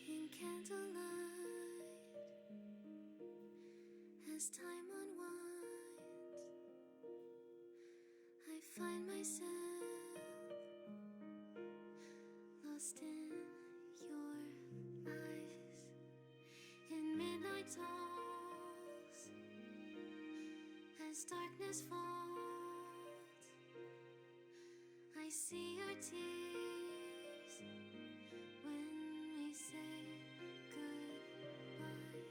[SPEAKER 2] In candlelight, as time unwinds, I find myself lost in your eyes. In midnight talks, as darkness falls, I see your tears when we say goodbye.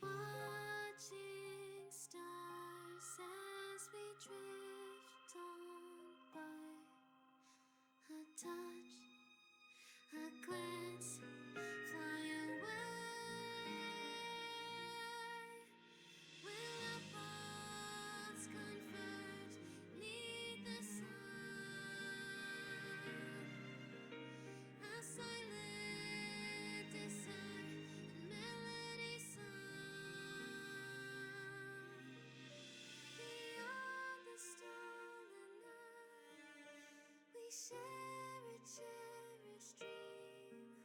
[SPEAKER 2] Watching stars as we drift on by. A touch, a glance, fly away. Will our paths converge 'neath the sun? A silent desire and melody sung beyond the stolen night. We share a cherished dream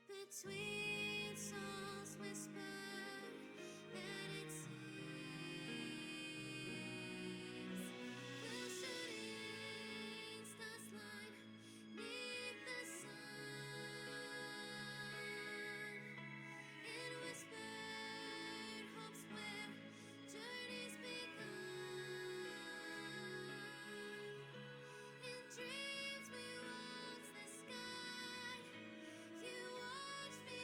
[SPEAKER 2] between souls whispered that it seems. Will shooting stars line 'neath the sun? In whispered hopes where journeys begun. In dreams we watch the sky. You watch me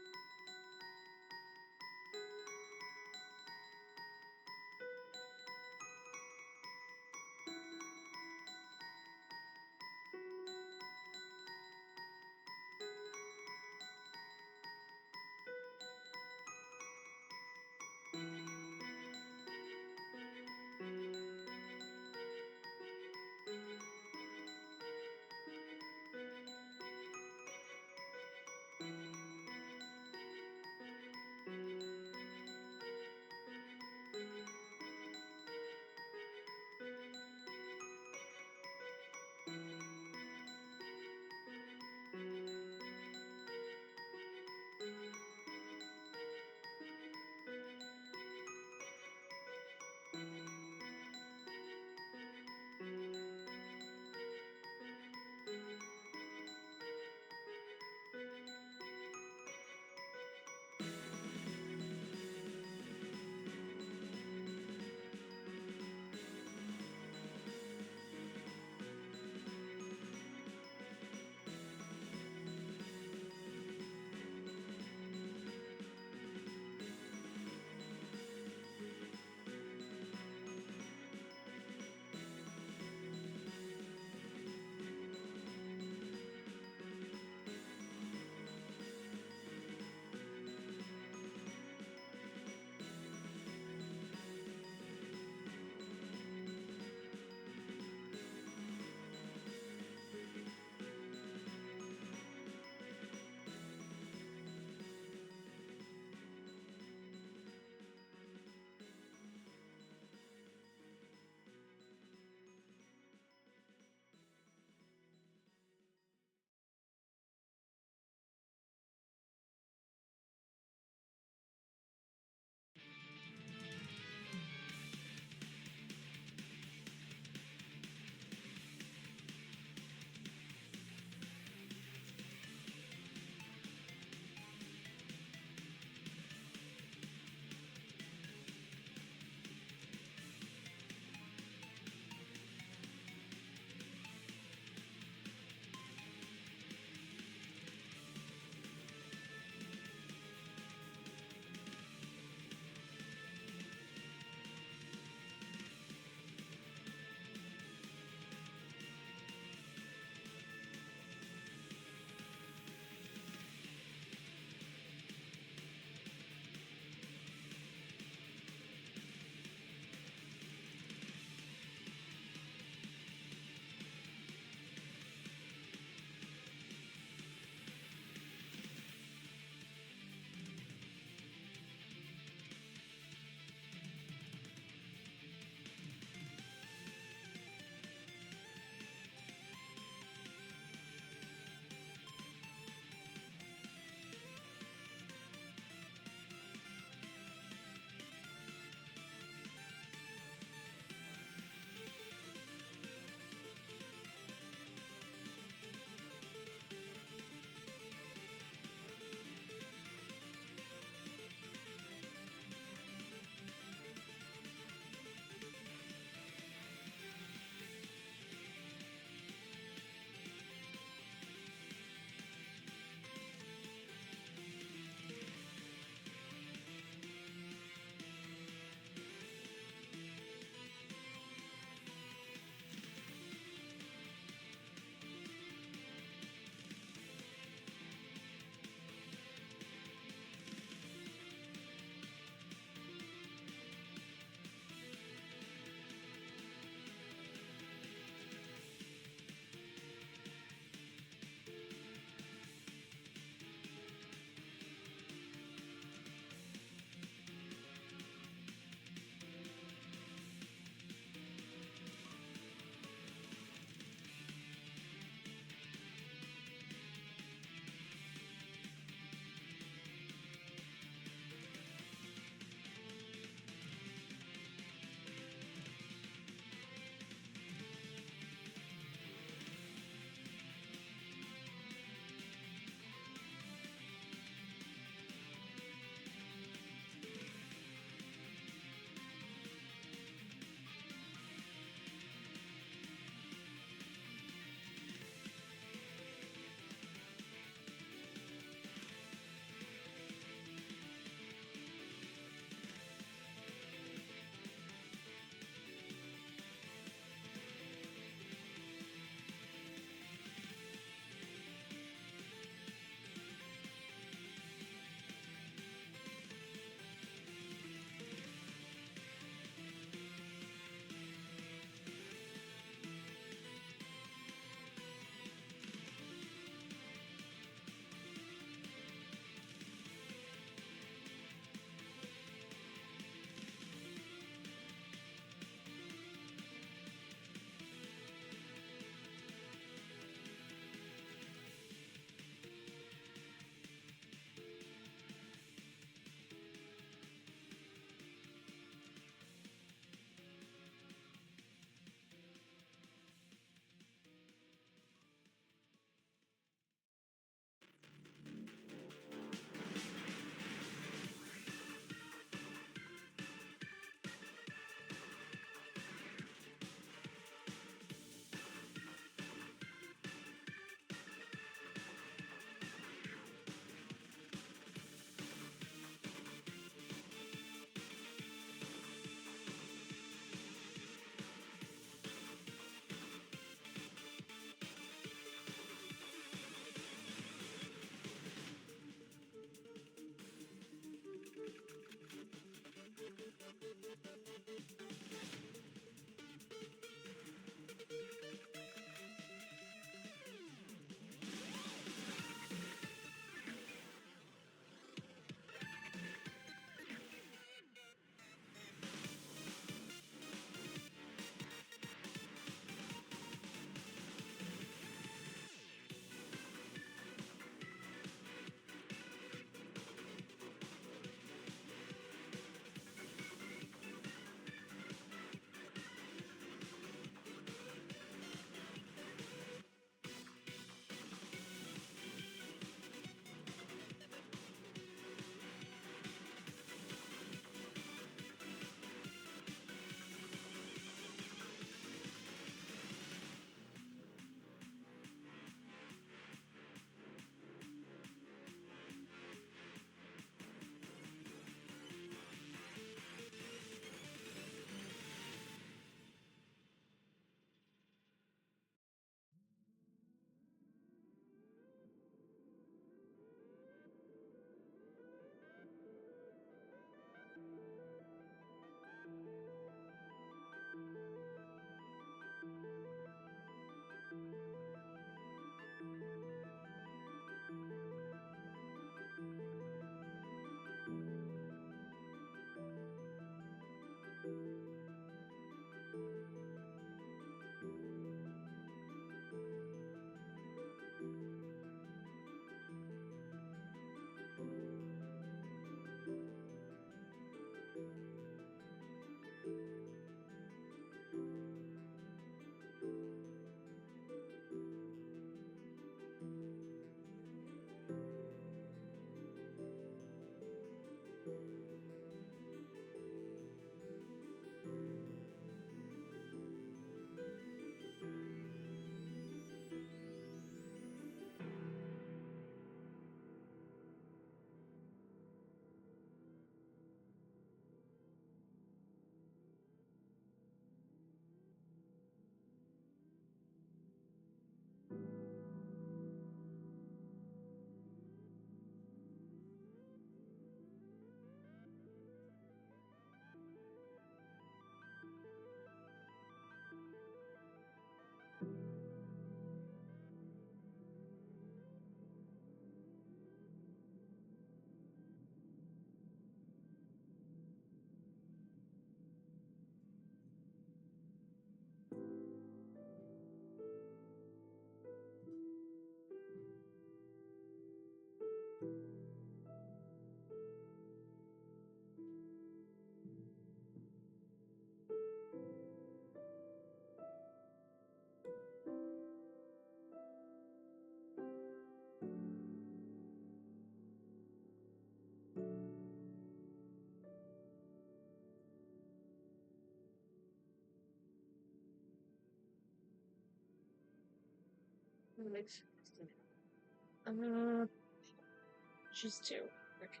[SPEAKER 1] She's two. Okay.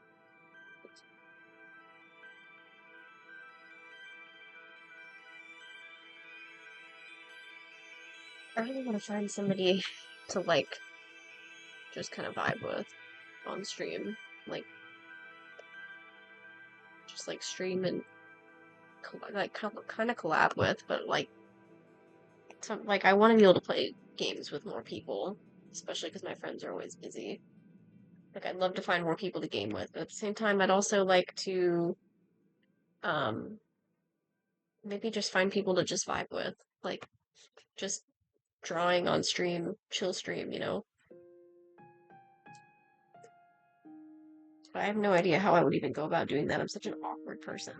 [SPEAKER 1] I really want to find somebody to like just kind of vibe with on stream, like just like stream and like kind of collab with, but like like I want to be able to play games with more people, especially because my friends are always busy. Like I'd love to find more people to game with, but at the same time, I'd also like to um maybe just find people to just vibe with, like just drawing on stream, chill stream, you know. But I have no idea how I would even go about doing that. I'm such an awkward person.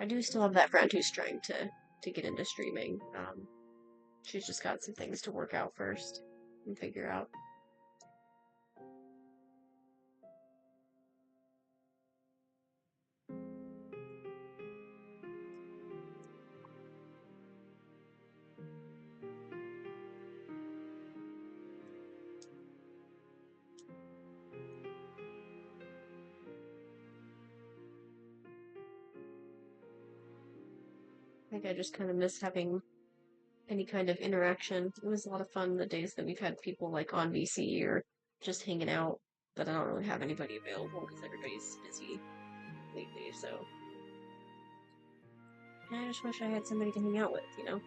[SPEAKER 1] I do still have that friend who's trying to get into streaming. She's just got some things to work out first and figure out. I think I just kind of miss having any kind of interaction. It was a lot of fun the days that we've had people like on VC or just hanging out, but I don't really have anybody available because everybody's busy lately, so I just wish I had somebody to hang out with, you know?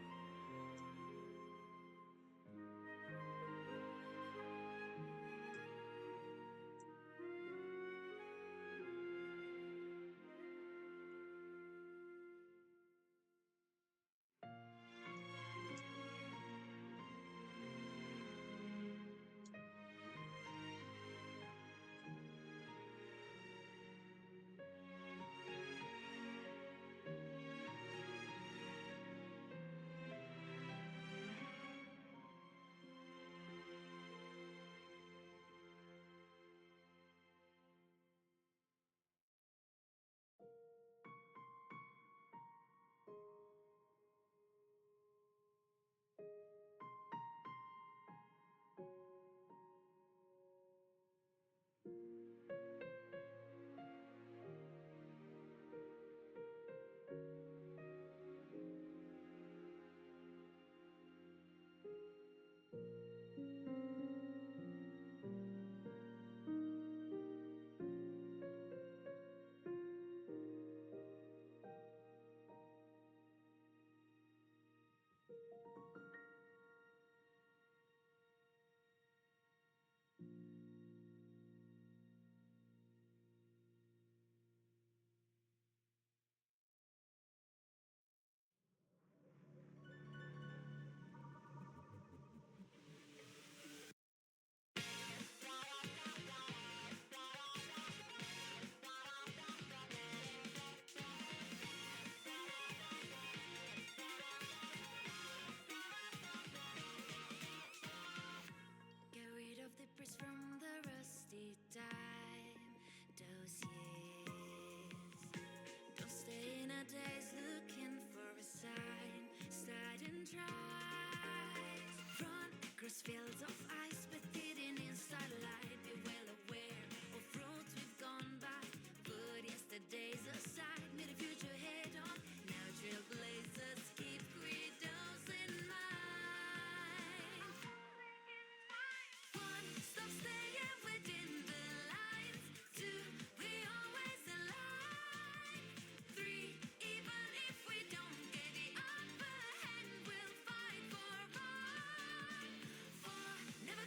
[SPEAKER 2] Get rid of the press from the rusty time dossiers. Don't stay in a daze looking for a sign. Slide and try. Run across fields of ice, but hidden in starlight. Be well aware of roads we've gone by. Put yesterday's aside, meet the future head on. Now trailblazers keep credos in mind. One, stop staying within the lines. Two, we always align. Three, even if we don't get the upper hand, we'll fight for right. Four, never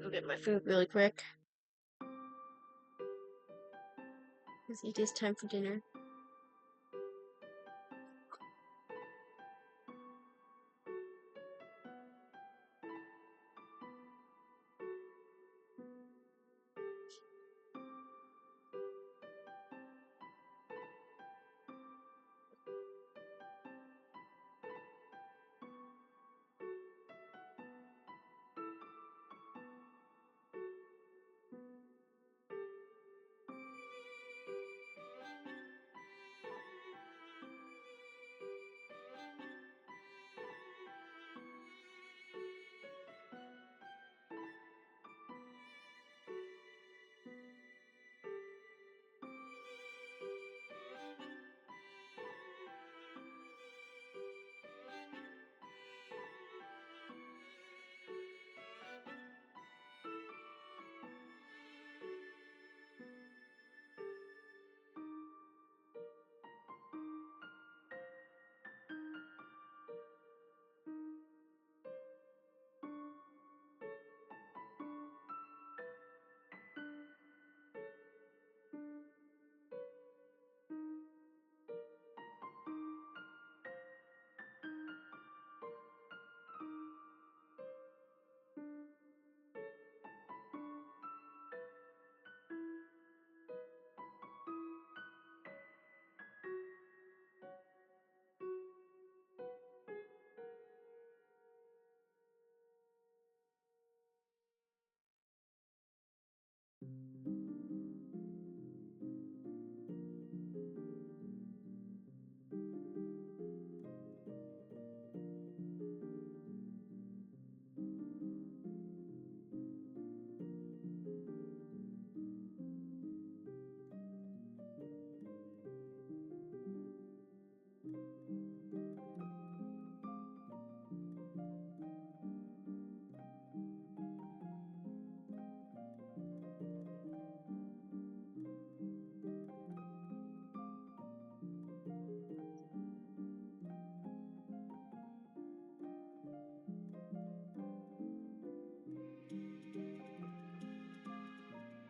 [SPEAKER 1] Go get my food really quick. Because it is time for dinner.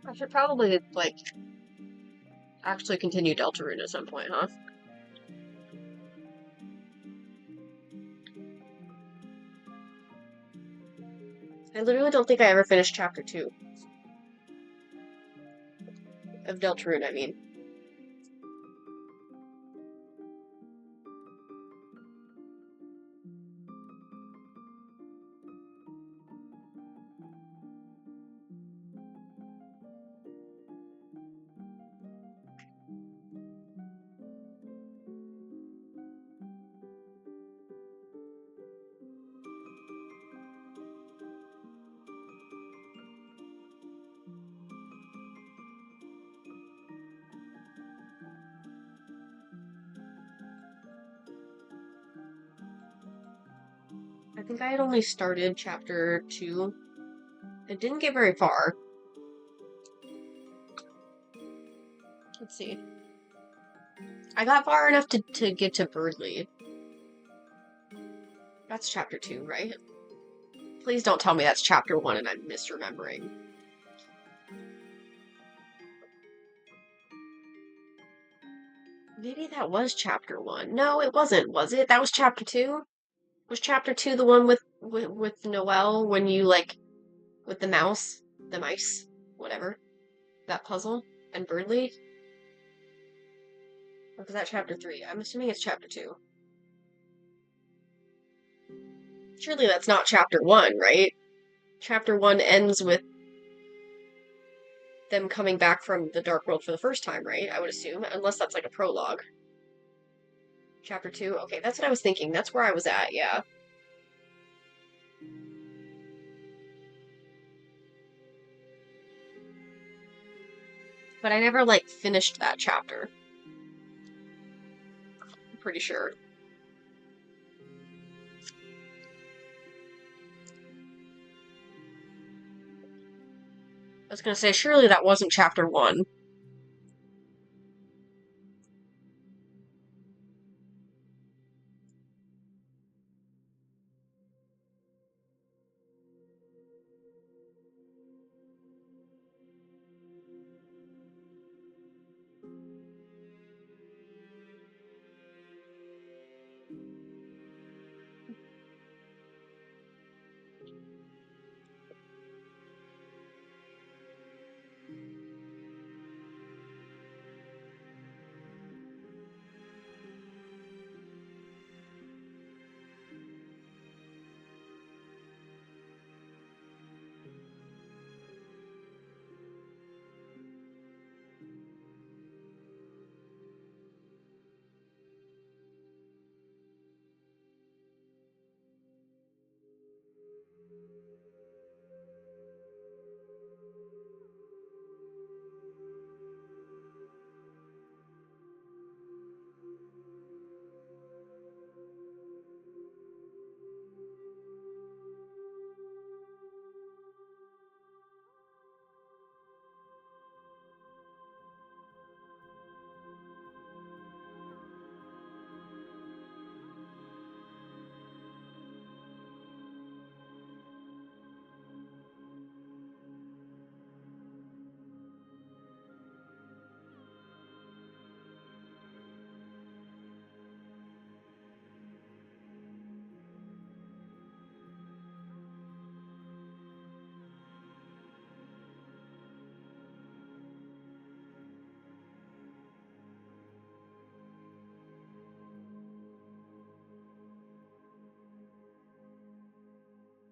[SPEAKER 1] I should probably, like, actually continue Deltarune at some point, huh? I literally don't think I ever finished chapter 2 of Deltarune, I mean. I think I had only started chapter 2. It didn't get very far. Let's see. I got far enough to get to Birdly. That's chapter 2, right? Please don't tell me that's chapter 1 and I'm misremembering. Maybe that was chapter 1. No, it wasn't, was it? That was chapter 2? Was chapter 2 the one with Noelle when you, like, with the mouse? The mice? Whatever. That puzzle? And Birdly? Or was that chapter 3? I'm assuming it's chapter 2. Surely that's not chapter 1, right? Chapter 1 ends with them coming back from the Dark World for the first time, right? I would assume, unless that's like a prologue. Chapter 2? Okay, that's what I was thinking. That's where I was at, yeah. But I never, like, finished that chapter. I'm pretty sure. I was gonna say, surely that wasn't chapter 1.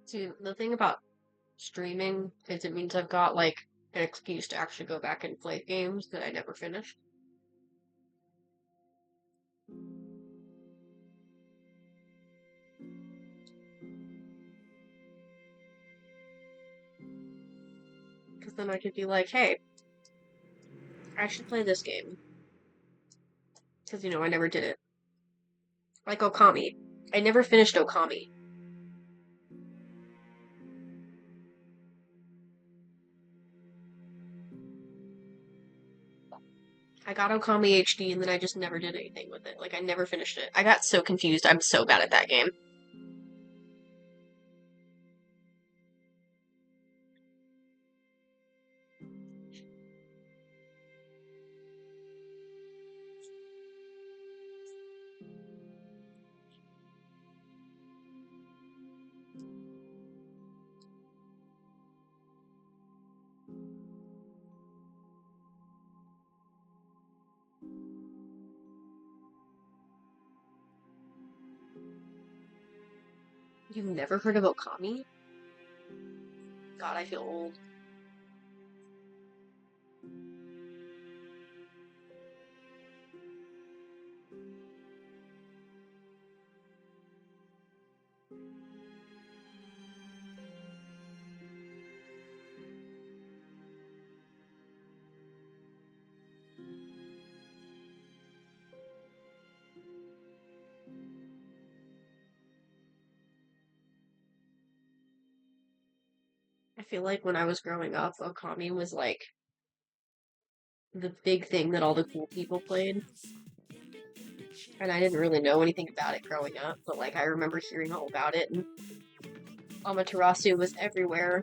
[SPEAKER 1] See, the thing about streaming is it means I've got like an excuse to actually go back and play games that I never finished. Because then I could be like, hey, I should play this game. Because, I never did it. Like Okami. I never finished Okami. I got Okami HD and then I just never did anything with it. Like, I never finished it. I got so confused. I'm so bad at that game. You've never heard of Okami? God, I feel old. I feel like when I was growing up, Okami was like the big thing that all the cool people played. And I didn't really know anything about it growing up, but like I remember hearing all about it, and Amaterasu was everywhere.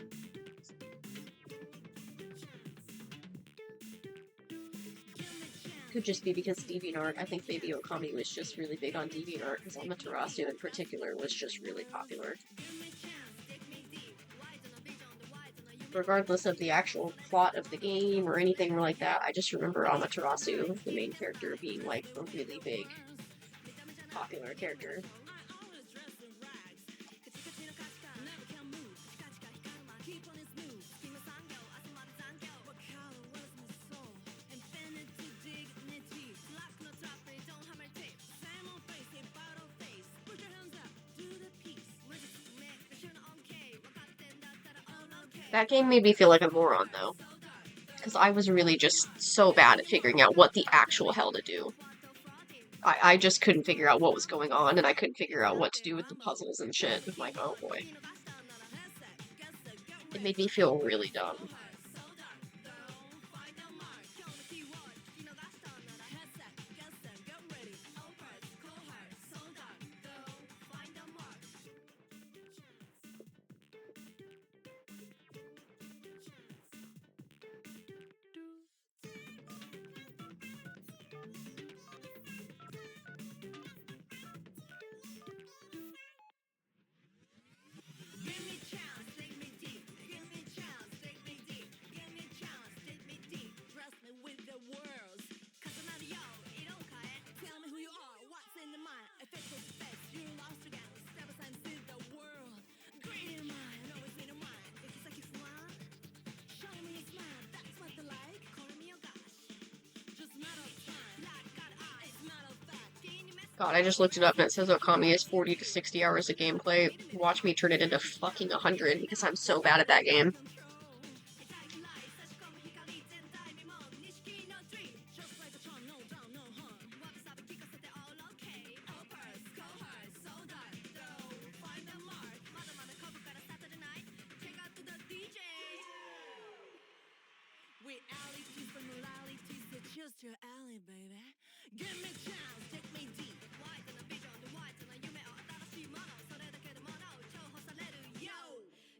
[SPEAKER 1] Could just be because DeviantArt. I think maybe Okami was just really big on DeviantArt because Amaterasu in particular was just really popular. Regardless of the actual plot of the game or anything like that, I just remember Amaterasu, the main character, being like a really big, popular character. That game made me feel like a moron, though, because I was really just so bad at figuring out what the actual hell to do. I just couldn't figure out what was going on, and I couldn't figure out what to do with the puzzles and shit. I'm like, oh boy. It made me feel really dumb. God, I just looked it up and it says Okami is 40 to 60 hours of gameplay. Watch me turn it into fucking 100 because I'm so bad at that game.
[SPEAKER 2] Reality from morality, so choose your alley, baby. Give me chance, take me deep. White and a vision, the white and a yume or atarashi mono. それだけのものを重宝される Yo!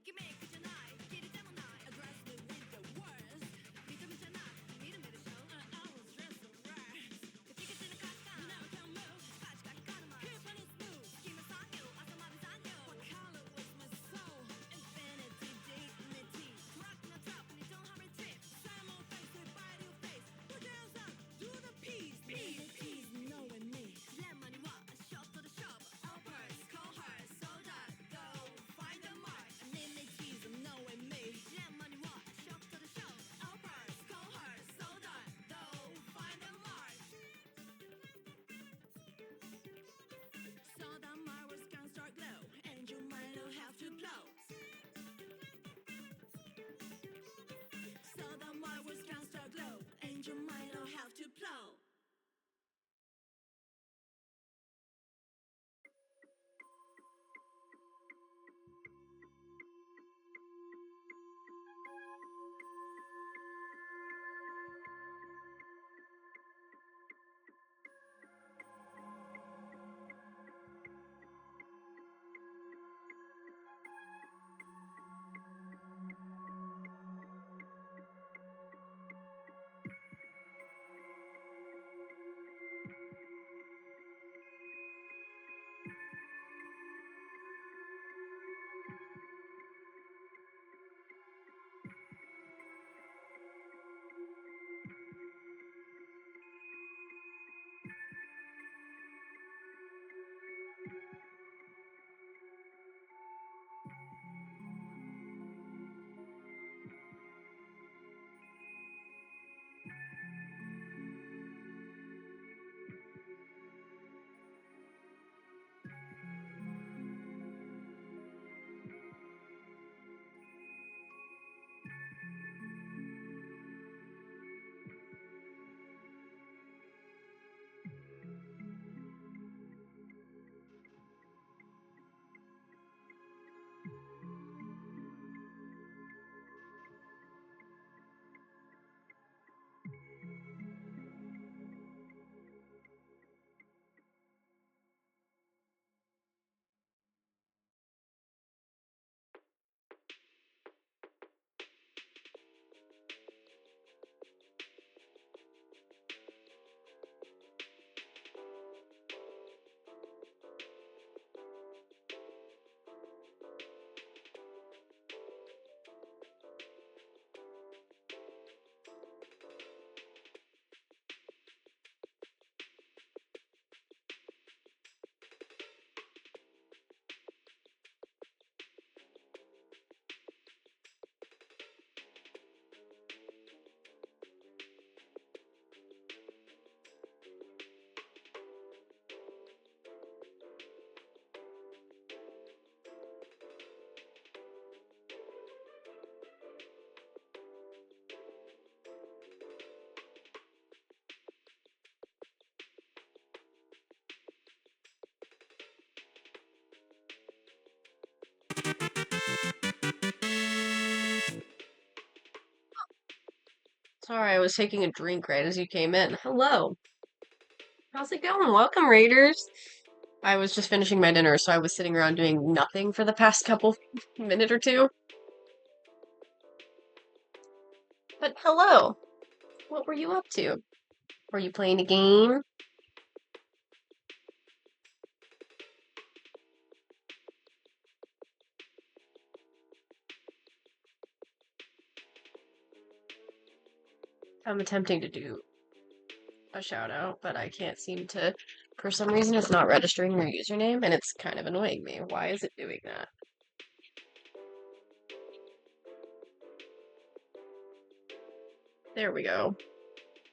[SPEAKER 2] ギミックじゃない、ギリでもない。Address me with the words. 見た目じゃなく見る目でしょ。I was dressed in red. カチカチのカッカン。Now can move. カチカチカルマ。Keep on it smooth. 決め産業、朝まで残業。What color was my soul? Infinity, dignity. Rock no top and you don't have a tip. Same old face, they bite your face. Put your hands up, do the peace. Peace, peace, knowing me. Lemon, what? A shot to the shop. Uppers, call her, so that go. Find the mark. Amenities, knowing me. Lemon, what? A shot to the shop. Uppers, call her, so that go. Find the mark. So that marks can start glow, and you might not have to blow. So that marks can start glow, and you might not have to blow.
[SPEAKER 1] Sorry, I was taking a drink right as you came in. Hello. How's it going? Welcome, Raiders. I was just finishing my dinner, so I was sitting around doing nothing for the past couple minute or two. But hello. What were you up to? Were you playing a game? I'm attempting to do a shout out, but I can't seem to. For some reason, it's not registering your username, and it's kind of annoying me. Why is it doing that? There we go.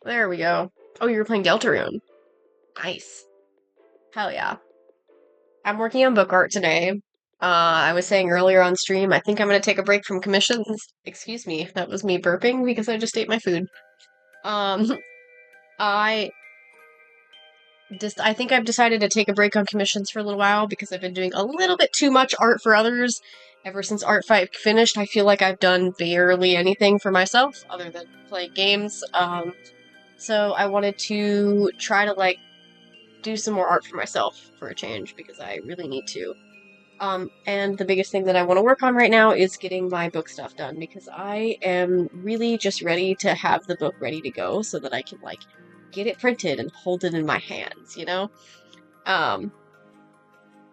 [SPEAKER 1] There we go. Oh, you were playing Deltarune. Nice. Hell yeah. I'm working on book art today. I was saying earlier on stream, I think I'm gonna take a break from commissions. Excuse me, that was me burping because I just ate my food. Um, I I think I've decided to take a break on commissions for a little while because I've been doing a little bit too much art for others. Ever since Art 5 finished, I feel like I've done barely anything for myself other than play games. So I wanted to try to like do some more art for myself for a change because I really need to. And the biggest thing that I want to work on right now is getting my book stuff done because I am really just ready to have the book ready to go so that I can like get it printed and hold it in my hands, you know? Um,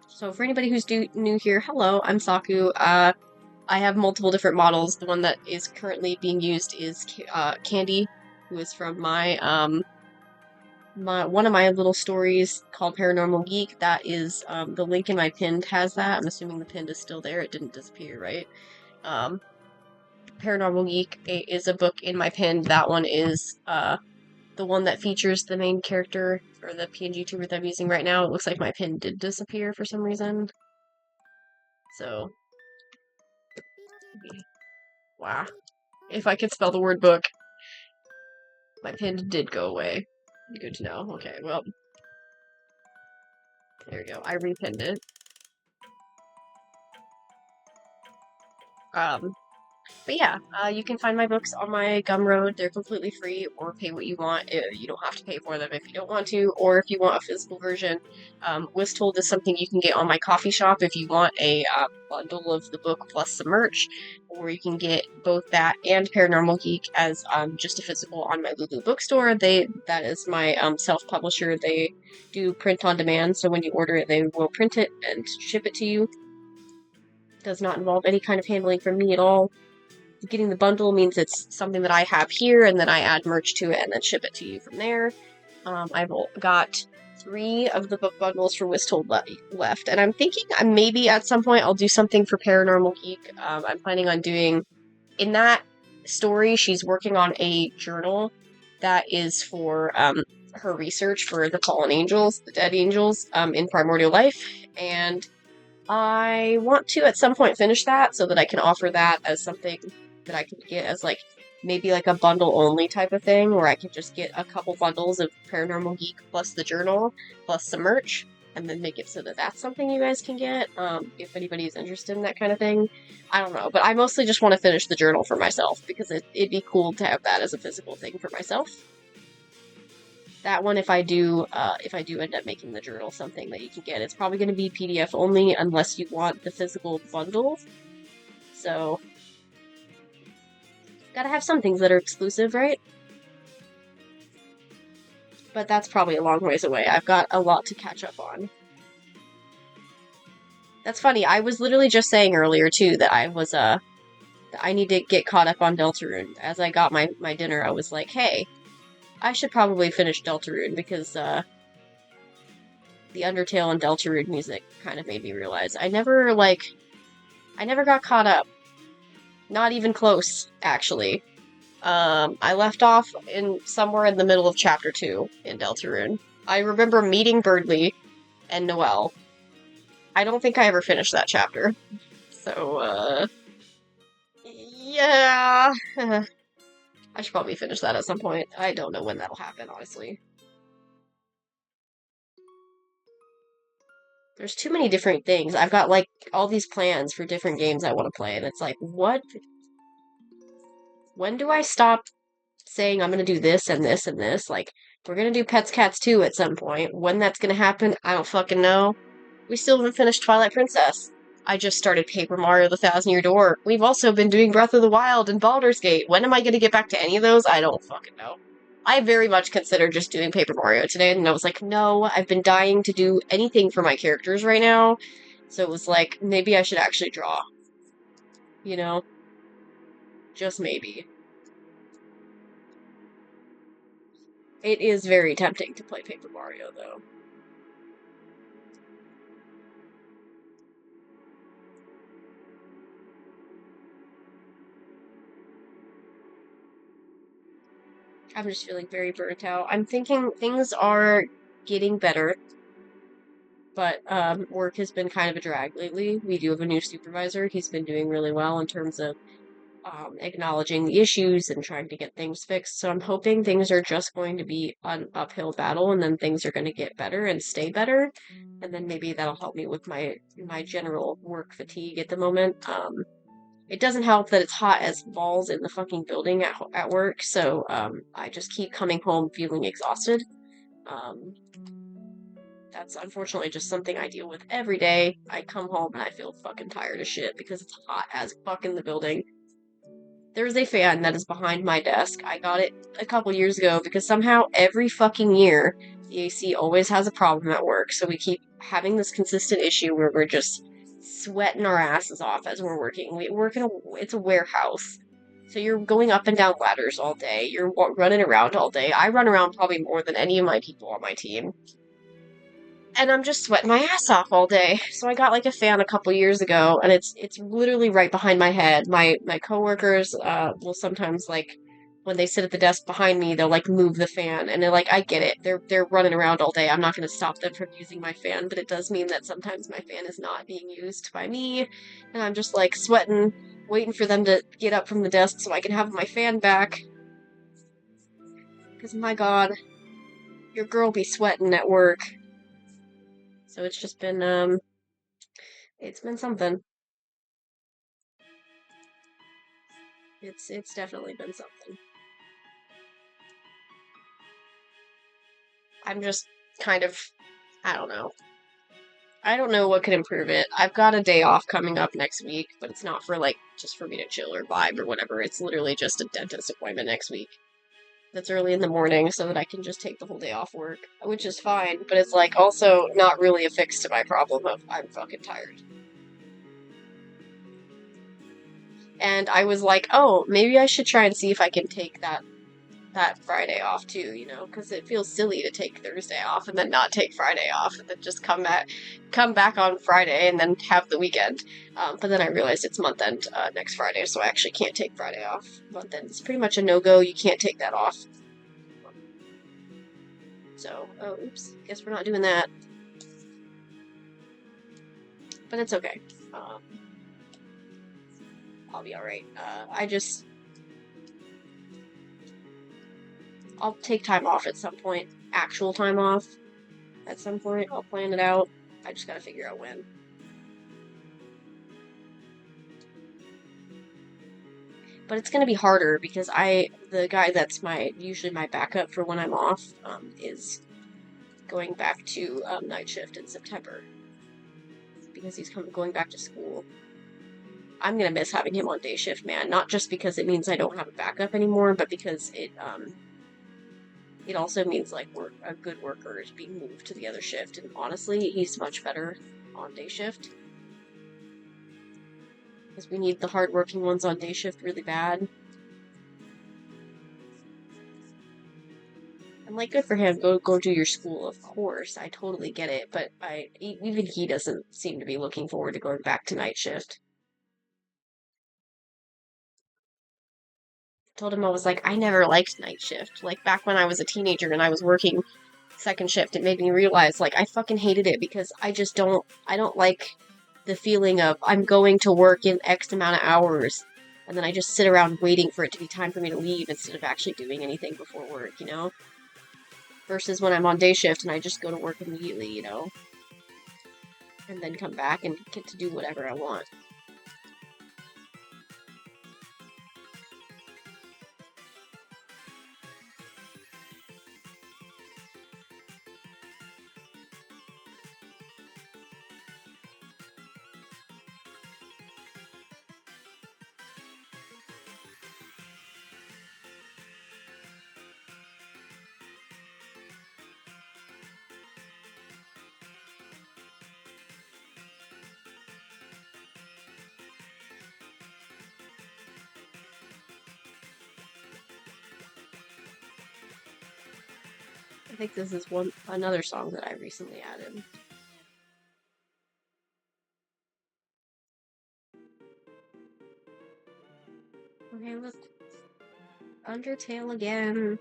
[SPEAKER 1] so for anybody who's new here, hello, I'm Saku. I have multiple different models. The one that is currently being used is Candy, who is from my one of my little stories called Paranormal Geek. That is the link in my pinned has that. I'm assuming the pinned is still there. It didn't disappear, right? Um, Paranormal Geek is a book in my pinned. That one is the one that features the main character or the PNG tuber that I'm using right now. It looks like my pin did disappear for some reason. So, wow. If I could spell the word book, my pin did go away. Good to know. Okay, well, there we go. I repinned it. Um, But yeah, you can find my books on my Gumroad. They're completely free, or pay what you want. You don't have to pay for them if you don't want to, or if you want a physical version. Wisthold is something you can get on my coffee shop if you want a bundle of the book plus some merch, or you can get both that and Paranormal Geek as just a physical on my Lulu bookstore. That is my self-publisher. They do print on demand, so when you order it, they will print it and ship it to you. Does not involve any kind of handling from me at all. Getting the bundle means it's something that I have here, and then I add merch to it and then ship it to you from there. I've got 3 of the book bundles for Wisthold left, and I'm thinking maybe at some point I'll do something for Paranormal Geek. I'm planning on doing in that story. She's working on a journal that is for her research for the fallen angels, the dead angels, in Primordial Life, and I want to at some point finish that so that I can offer that as something that I can get as like maybe like a bundle only type of thing where I can just get a couple bundles of Paranormal Geek plus the journal plus some merch and then make it so that that's something you guys can get if anybody's interested in that kind of thing. I don't know, but I mostly just want to finish the journal for myself because it'd be cool to have that as a physical thing for myself. That one, if I do end up making the journal something that you can get, it's probably going to be PDF only unless you want the physical bundle. So, gotta have some things that are exclusive, right? But that's probably a long ways away. I've got a lot to catch up on. That's funny. I was literally just saying earlier too that I need to get caught up on Deltarune. As I got my dinner, I was like, hey, I should probably finish Deltarune because the Undertale and Deltarune music kind of made me realize I never got caught up. Not even close, actually. I left off in somewhere in the middle of chapter 2 in Deltarune. I remember meeting Birdly and Noelle. I don't think I ever finished that chapter. So, yeah. I should probably finish that at some point. I don't know when that'll happen, honestly. There's too many different things. I've got, like, all these plans for different games I want to play, and it's like, what? When do I stop saying I'm gonna do this and this and this? Like, we're gonna do Pets Cats 2 at some point. When that's gonna happen, I don't fucking know. We still haven't finished Twilight Princess. I just started Paper Mario The Thousand Year Door. We've also been doing Breath of the Wild and Baldur's Gate. When am I gonna get back to any of those? I don't fucking know. I very much considered just doing Paper Mario today, and I was like, no, I've been dying to do anything for my characters right now. So it was like, maybe I should actually draw. You know? Just maybe. It is very tempting to play Paper Mario, though. I'm just feeling very burnt out. I'm thinking things are getting better. but work has been kind of a drag lately. We do have a new supervisor. He's been doing really well in terms of acknowledging the issues and trying to get things fixed. So I'm hoping things are just going to be an uphill battle, and then things are going to get better and stay better, and then maybe that'll help me with my general work fatigue at the moment. It doesn't help that it's hot as balls in the fucking building at work, so I just keep coming home feeling exhausted. Um, that's unfortunately just something I deal with every day. I come home and I feel fucking tired as shit because it's hot as fuck in the building. There's a fan that is behind my desk. I got it a couple years ago because somehow every fucking year the AC always has a problem at work. So we keep having this consistent issue where we're just sweating our asses off as we're working. We work in it's a warehouse. So you're going up and down ladders all day. You're running around all day. I run around probably more than any of my people on my team, and I'm just sweating my ass off all day. So I got like a fan a couple years ago, and it's literally right behind my head. My coworkers will sometimes like when they sit at the desk behind me, they'll like move the fan, and they're like, I get it. They're running around all day. I'm not going to stop them from using my fan, but it does mean that sometimes my fan is not being used by me, and I'm just like sweating, waiting for them to get up from the desk so I can have my fan back. Because my God, your girl be sweating at work. So it's just been it's been something. It's definitely been something. I'm just kind of I don't know. I don't know what could improve it. I've got a day off coming up next week, but it's not for like just for me to chill or vibe or whatever. It's literally just a dentist appointment next week. That's early in the morning so that I can just take the whole day off work, which is fine, but it's like also not really a fix to my problem of I'm fucking tired. And I was like, "Oh, maybe I should try and see if I can take that Friday off too, because it feels silly to take Thursday off and then not take Friday off and then just come back on Friday and then have the weekend. But then I realized it's month end next Friday, so I actually can't take Friday off. Month end is pretty much a no-go. You can't take that off. So, oh, oops. Guess we're not doing that. But it's okay. I'll be alright. I'll take time off at some point. Actual time off at some point. I'll plan it out. I just gotta figure out when. But it's gonna be harder because the guy that's usually my backup for when I'm off, is going back to night shift in September because he's going back to school. I'm gonna miss having him on day shift, man. Not just because it means I don't have a backup anymore, but because it also means like a good worker is being moved to the other shift. And honestly, he's much better on day shift because we need the hardworking ones on day shift really bad. And like, good for him. Go do your school, of course. I totally get it, but even he doesn't seem to be looking forward to going back to night shift. Told him I was like, I never liked night shift. Like back when I was a teenager and I was working second shift, it made me realize like I fucking hated it because I don't like the feeling of I'm going to work in X amount of hours and then I just sit around waiting for it to be time for me to leave instead of actually doing anything before work. Versus when I'm on day shift and I just go to work immediately, and then come back and get to do whatever I want. I think this is another song that I recently added. Okay, look. Undertale again.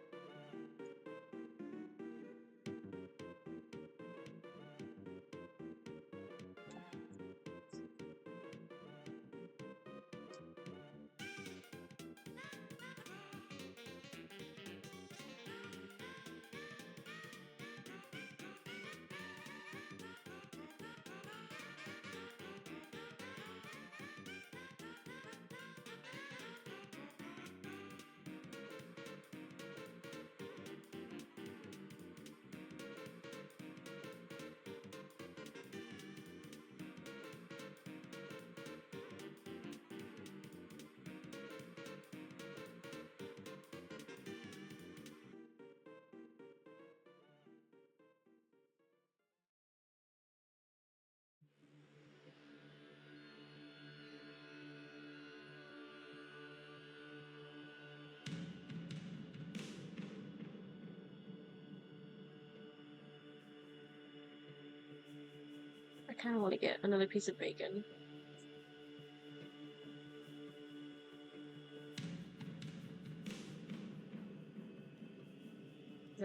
[SPEAKER 1] kind of want to get another piece of bacon.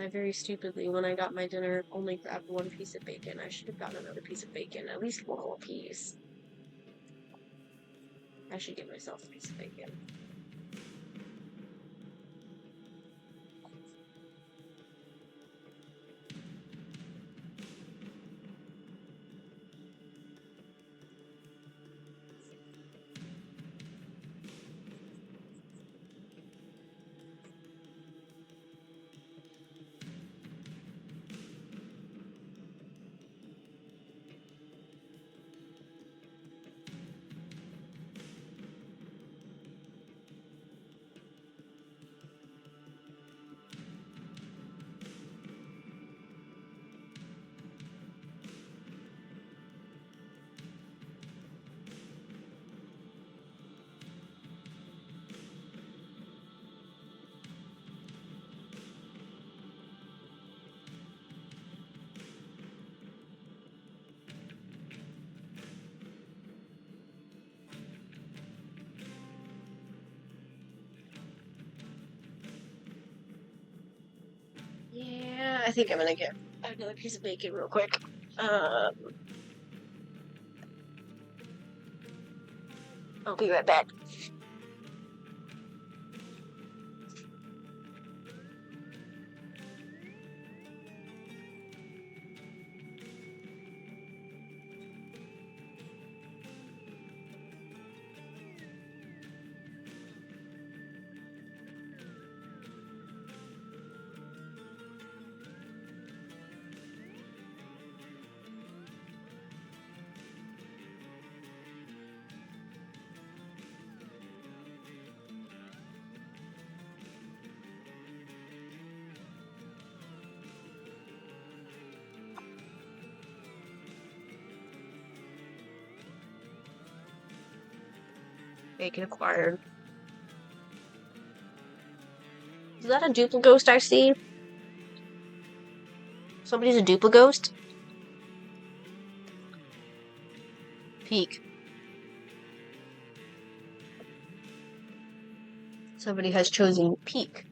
[SPEAKER 1] I very stupidly, when I got my dinner, only grabbed one piece of bacon. I should have gotten another piece of bacon, at least one whole piece. I should give myself a piece of bacon. Yeah, I think I'm gonna get another piece of bacon real quick. I'll be right back. Bacon acquired. Is that a duplighost I see? Somebody's a duplighost? Peek. Somebody has chosen peek.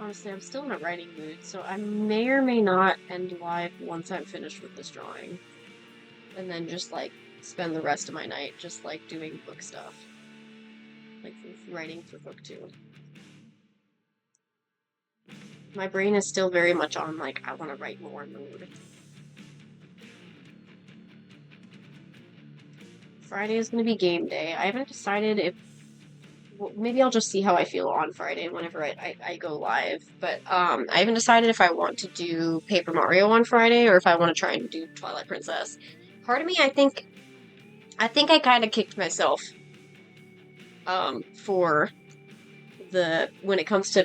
[SPEAKER 1] Honestly, I'm still in a writing mood, so I may or may not end live once I'm finished with this drawing. And then just, like, spend the rest of my night just, like, doing book stuff. Like, writing for book 2. My brain is still very much on, like, I want to write more mood. Friday is going to be game day. I haven't decided if... Well, maybe I'll just see how I feel on Friday whenever I go live. But I haven't decided if I want to do Paper Mario on Friday or if I want to try and do Twilight Princess. Part of me, I kind of kicked myself for when it comes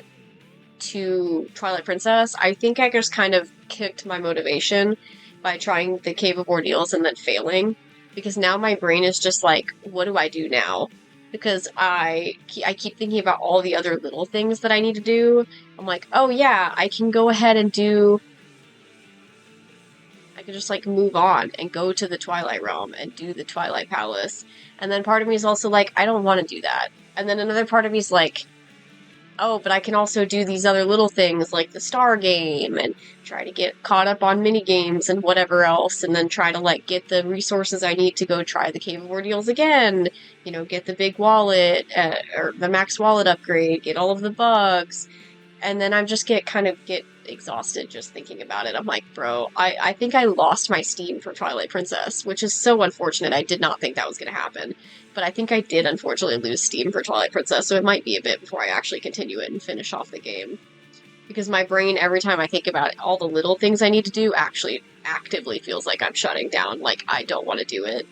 [SPEAKER 1] to Twilight Princess. I think I just kind of kicked my motivation by trying the Cave of Ordeals and then failing, because now my brain is just like, what do I do now? Because I keep thinking about all the other little things that I need to do. I'm like, oh yeah, I can go ahead and I could just like move on and go to the Twilight Realm and do the Twilight Palace. And then part of me is also like, I don't want to do that. And then another part of me is like, oh, but I can also do these other little things like the Star Game and try to get caught up on mini games and whatever else, and then try to like get the resources I need to go try the Cave of Ordeals again. You know, get the big wallet or the max wallet upgrade, get all of the bugs, and then I'm just get exhausted just thinking about it. I'm like, bro, I think I lost my steam for Twilight Princess, which is so unfortunate. I did not think that was going to happen. But I think I did unfortunately lose steam for Twilight Princess, so it might be a bit before I actually continue it and finish off the game. Because my brain, every time I think about it, all the little things I need to do, actually actively feels like I'm shutting down, like I don't want to do it.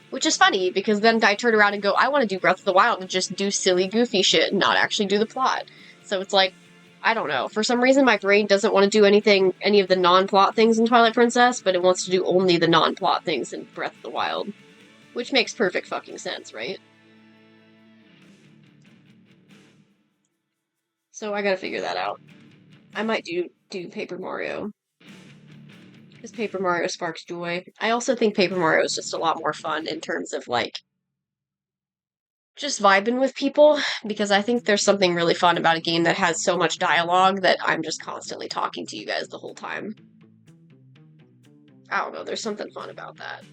[SPEAKER 1] Which is funny, because then I turn around and go, I want to do Breath of the Wild and just do silly, goofy shit and not actually do the plot. So it's like, I don't know. For some reason, my brain doesn't want to do any of the non-plot things in Twilight Princess, but it wants to do only the non-plot things in Breath of the Wild. Which makes perfect fucking sense, right? So I gotta figure that out. I might do Paper Mario. Because Paper Mario sparks joy. I also think Paper Mario is just a lot more fun in terms of, like, just vibing with people, because I think there's something really fun about a game that has so much dialogue that I'm just constantly talking to you guys the whole time. I don't know, there's something fun about that.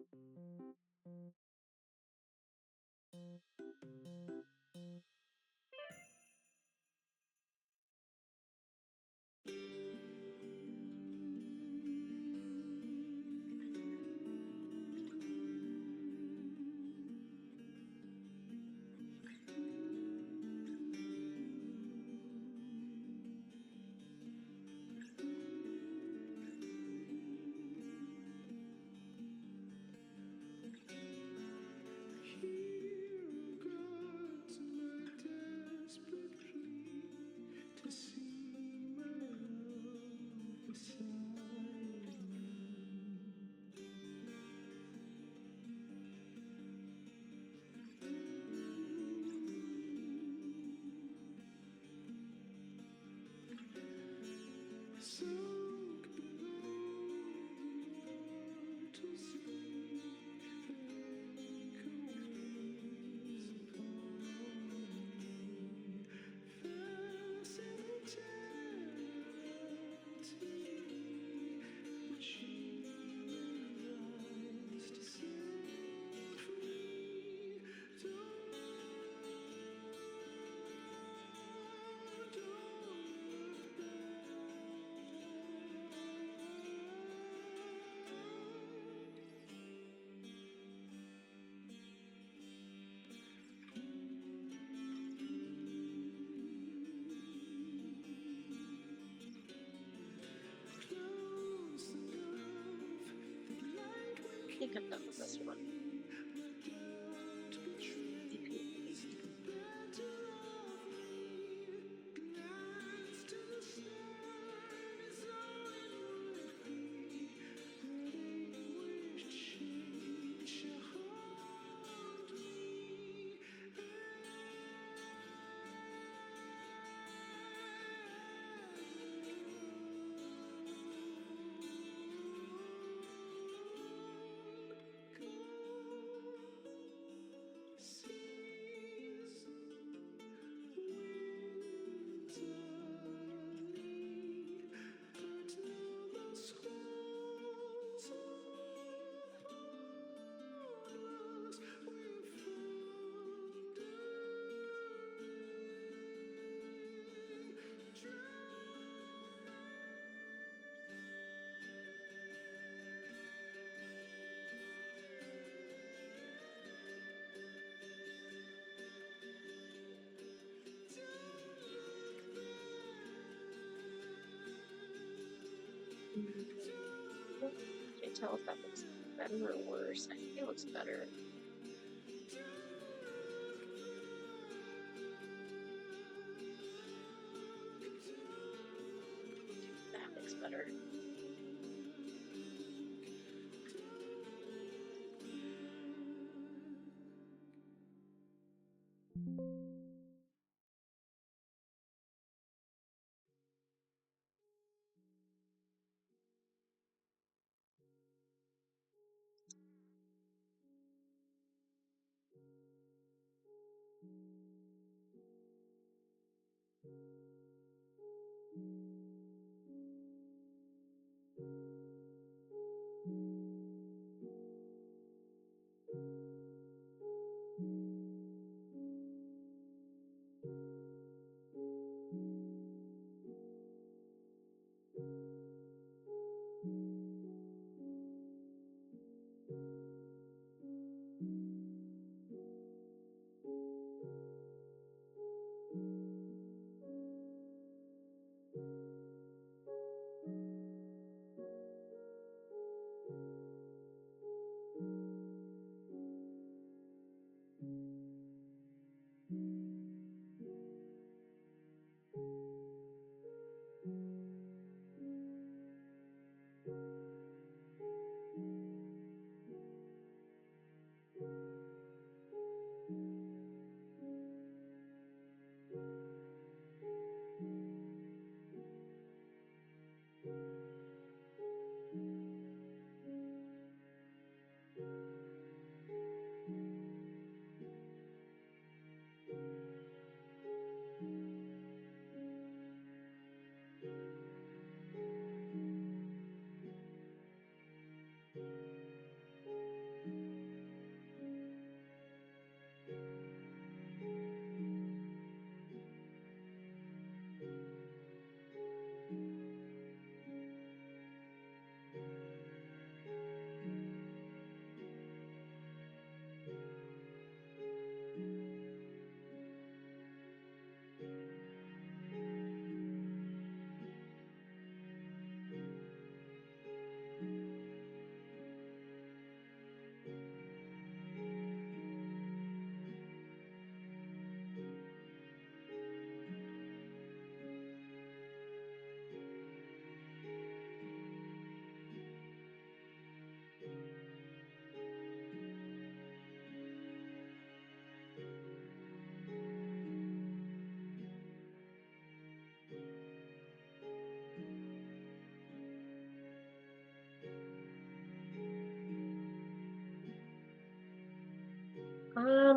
[SPEAKER 2] Here God to my desperate plea to see my love beside me. Sunk below the water sea, anchor weighs upon me. Fasten eternity, but she will rise to set free. Don't look close enough that light will
[SPEAKER 1] I think I'm
[SPEAKER 2] keep
[SPEAKER 1] done with this one.
[SPEAKER 2] me. Let doubt betrays the better of me. Glance to the sun is all it would be. That anguished shade shall haunt me. Seas winterly, but now the squalls upon us will foundering,
[SPEAKER 1] Can't tell if that looks better or worse. I think it looks better. That looks better.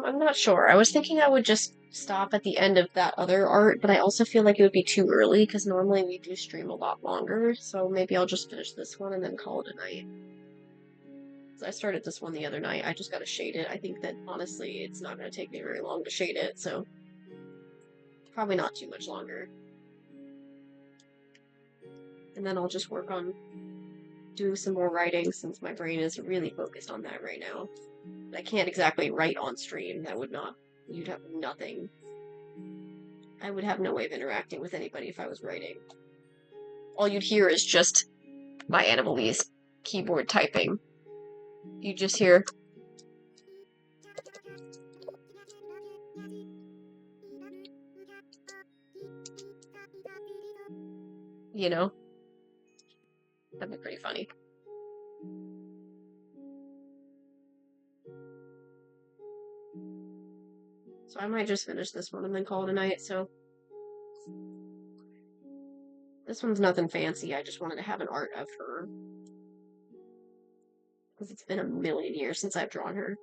[SPEAKER 1] I'm not sure. I was thinking I would just stop at the end of that other art, but I also feel like it would be too early because normally we do stream a lot longer. So maybe I'll just finish this one and then call it a night. So I started this one the other night. I just gotta shade it. I think that honestly, it's not gonna take me very long to shade it, so probably not too much longer. And then I'll just work on doing some more writing since my brain is really focused on that right now. I can't exactly write on stream. That would not, you'd have nothing. I would have no way of interacting with anybody if I was writing. All you'd hear is just my Animalese keyboard typing. You just hear, you know, that'd be pretty funny. So I might just finish this one and then call it a night, so. This one's nothing fancy, I just wanted to have an art of her. Because it's been a million years since I've drawn her.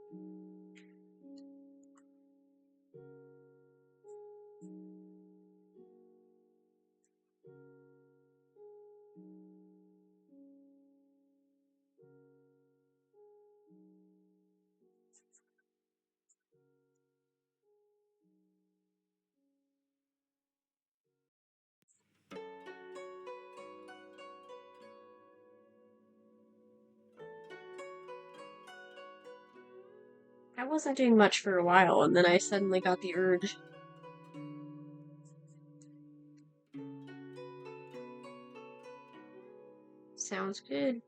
[SPEAKER 1] I wasn't doing much for a while, and then I suddenly got the urge. Sounds good.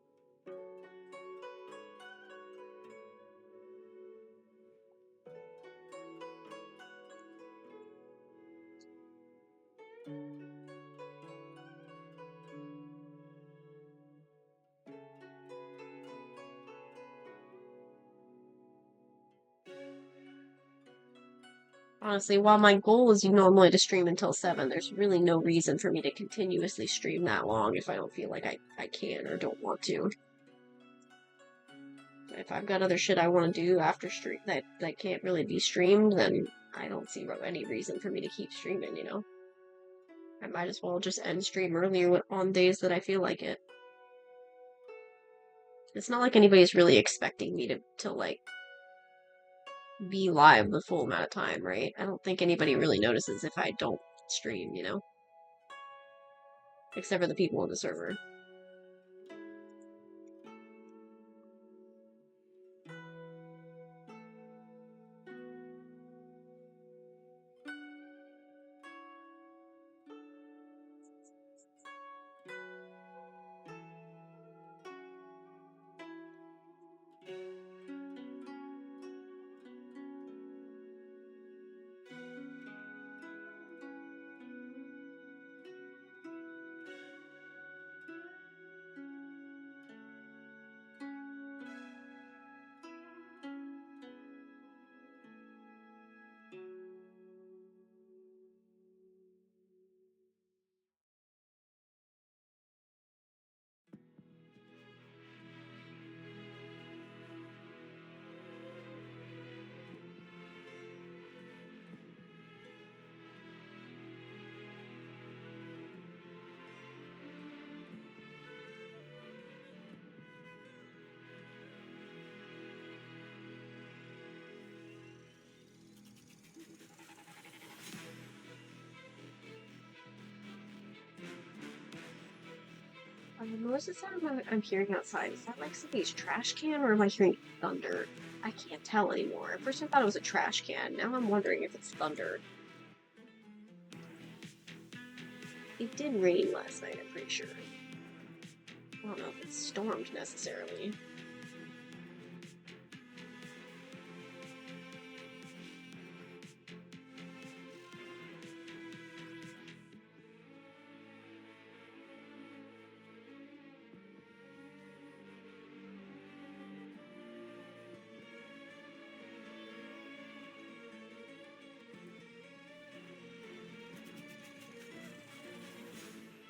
[SPEAKER 1] Honestly, while my goal is normally to stream until 7, there's really no reason for me to continuously stream that long if I don't feel like I can or don't want to. If I've got other shit I want to do after stream that can't really be streamed, then I don't see any reason for me to keep streaming, you know? I might as well just end stream earlier on days that I feel like it. It's not like anybody's really expecting me to like, be live the full amount of time, right? I don't think anybody really notices if I don't stream, you know? Except for the people on the server. What was the sound I'm hearing outside? Is that like somebody's trash can, or am I hearing thunder? I can't tell anymore. At first I thought it was a trash can. Now I'm wondering if it's thunder. It did rain last night, I'm pretty sure. I don't know if it stormed necessarily.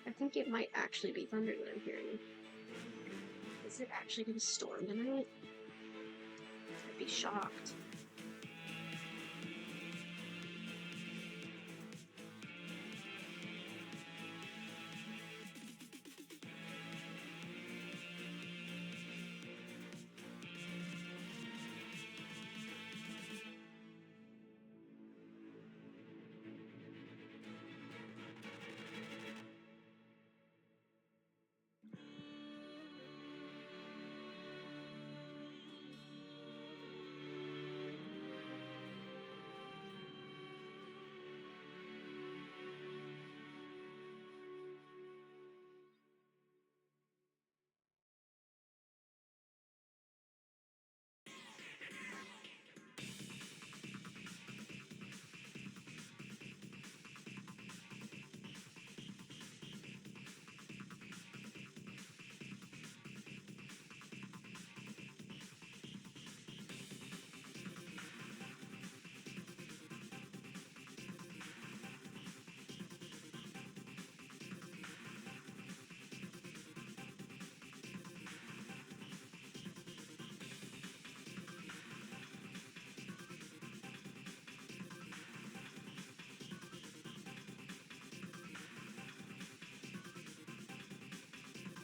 [SPEAKER 1] I think it might actually be thunder that I'm hearing. Is it actually going to storm tonight? I'd be shocked.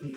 [SPEAKER 1] Yeah,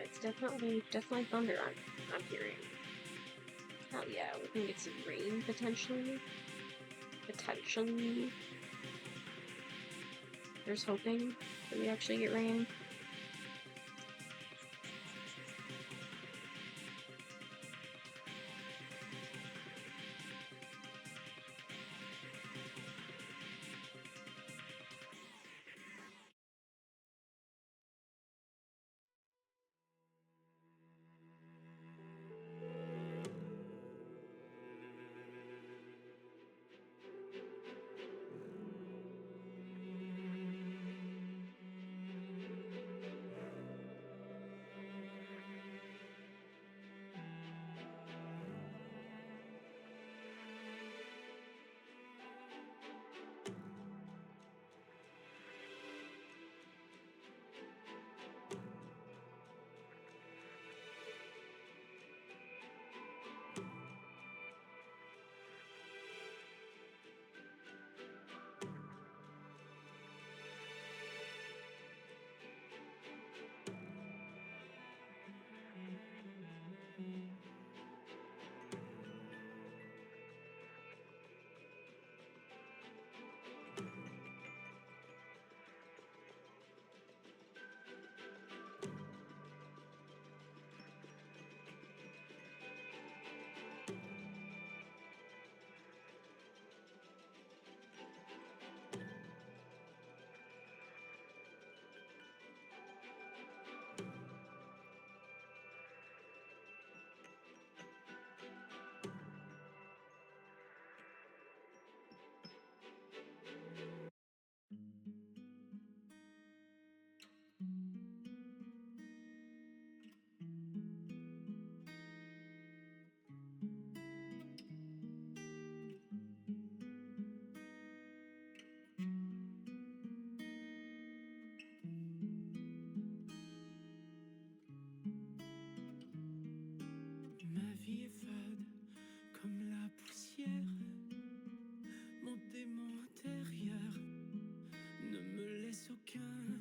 [SPEAKER 1] it's definitely thunder I'm hearing. Hell yeah, we can get some rain potentially. Potentially. There's hoping that we actually get rain.
[SPEAKER 2] Ma vie est fade comme la poussière. Mon démon intérieur ne me laisse aucun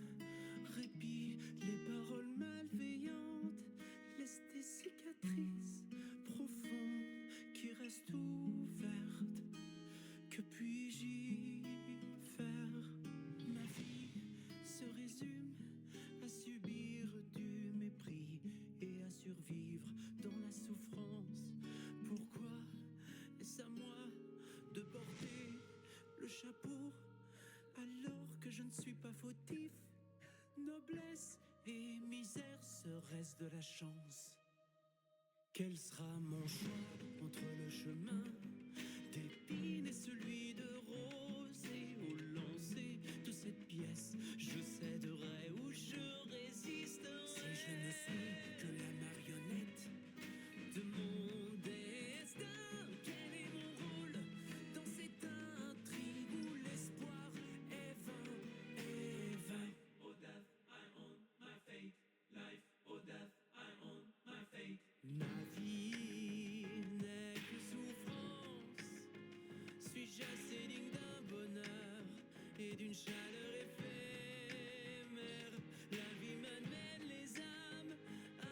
[SPEAKER 2] répit. Les paroles malveillantes laissent des cicatrices profondes qui restent ouvertes. Que puis-je y faire? Ma vie se résume à subir du mépris et à survivre dans la souffrance. Pourquoi est-ce à moi de porter le chapeau alors que je ne suis pas fautif? Noblesse et misère, serait-ce de la chance? Quel sera mon choix entre le chemin d'épines et celui de rose? Et au lancer de cette pièce, je céderai ou je résisterai. Si je ne suis que la marionnette de mon destin, quel est mon rôle dans cette intrigue où l'espoir est vain, est vain? Oh death, I own my fate. Life, oh death, I own my fate. Ma vie n'est que souffrance. Suis-je assez digne d'un bonheur et d'une chaleur éphémère? La vie m'amène les âmes à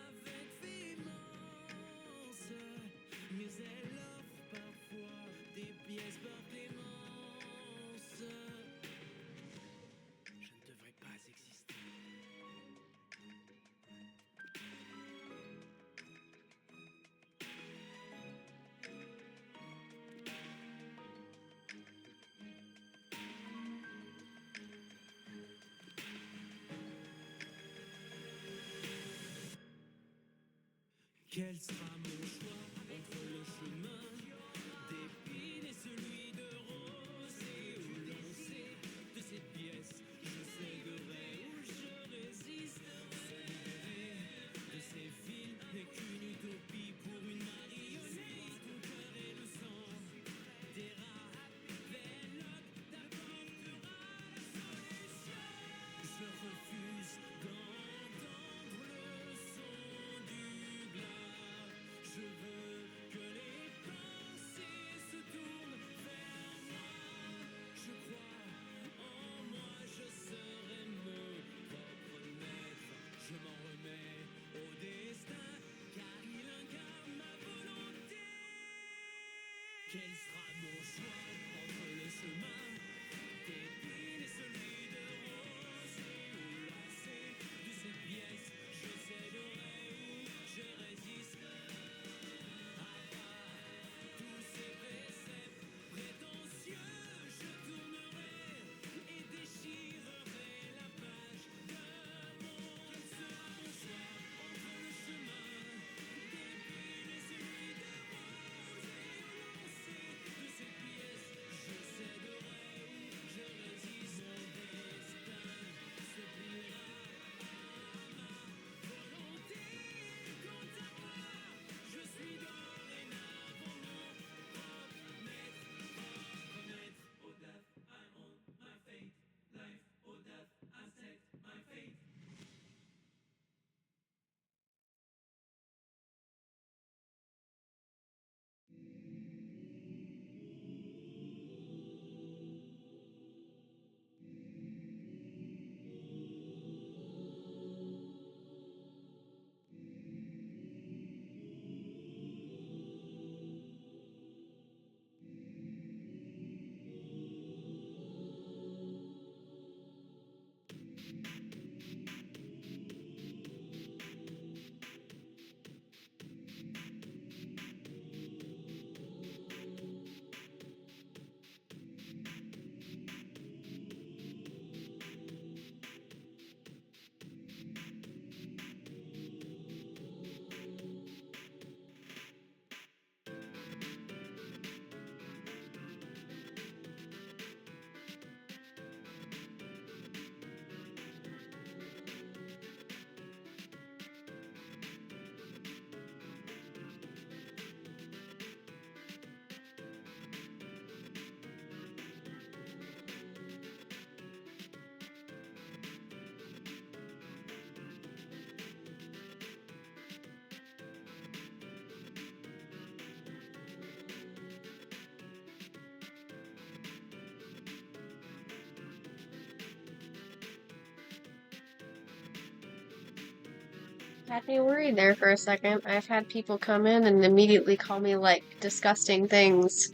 [SPEAKER 1] Had me worried there for a second. I've had people come in and immediately call me like disgusting things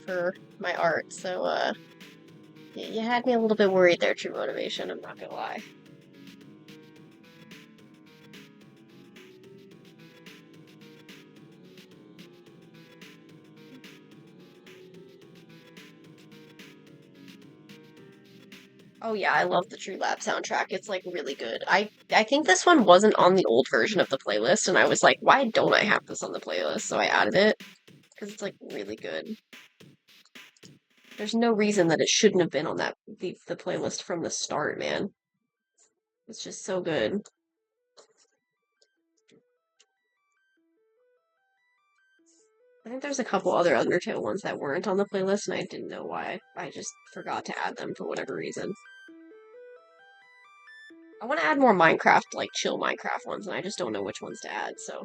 [SPEAKER 1] for my art. So, you had me a little bit worried there, True Motivation. I'm not gonna lie. Oh yeah, I love the True Lab soundtrack. It's like really good. I think this one wasn't on the old version of the playlist, and I was like, why don't I have this on the playlist? So I added it because it's like really good. There's no reason that it shouldn't have been on the playlist from the start, man. It's just so good. I think there's a couple other Undertale ones that weren't on the playlist, and I didn't know why. I just forgot to add them for whatever reason. I want to add more Minecraft, like chill Minecraft ones, and I just don't know which ones to add, so.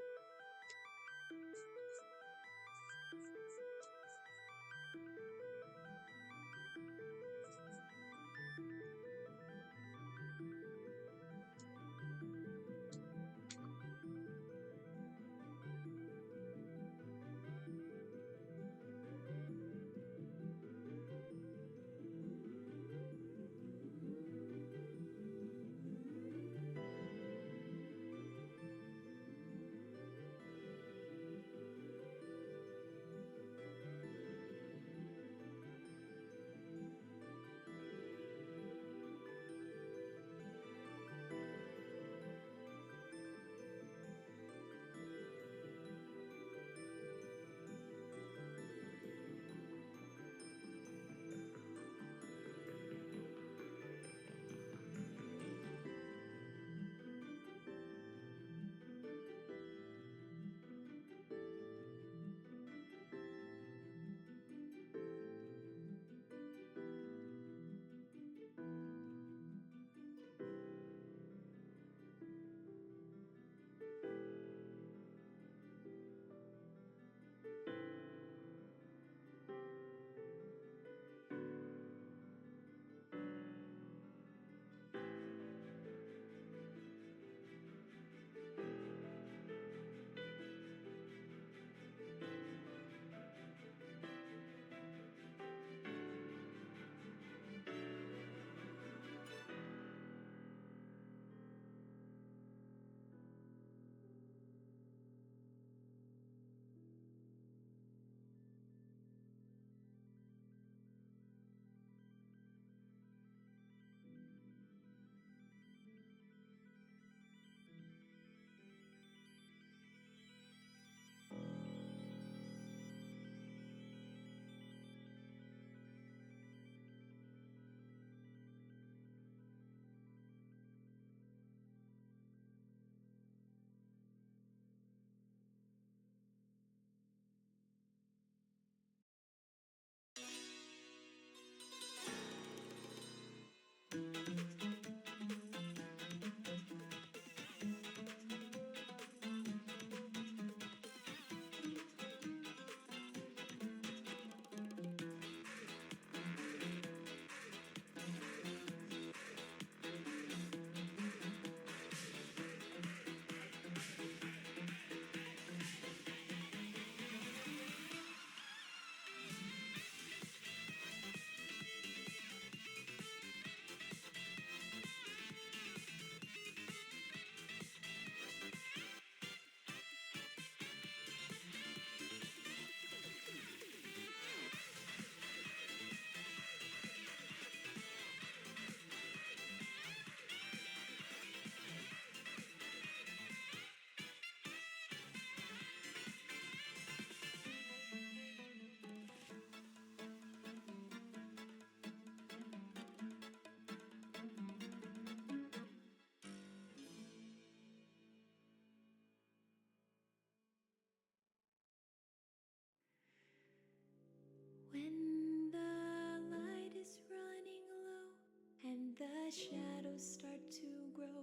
[SPEAKER 2] as shadows start to grow,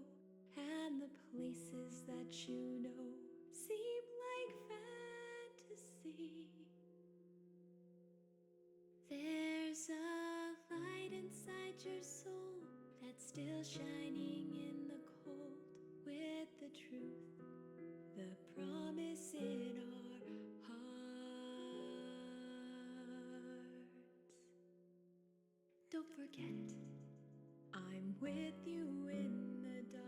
[SPEAKER 2] and the places that you know seem like fantasy. There's a light inside your soul that's still shining in the cold, with the truth, the promise in our hearts. Don't forget, I'm with you in the dark.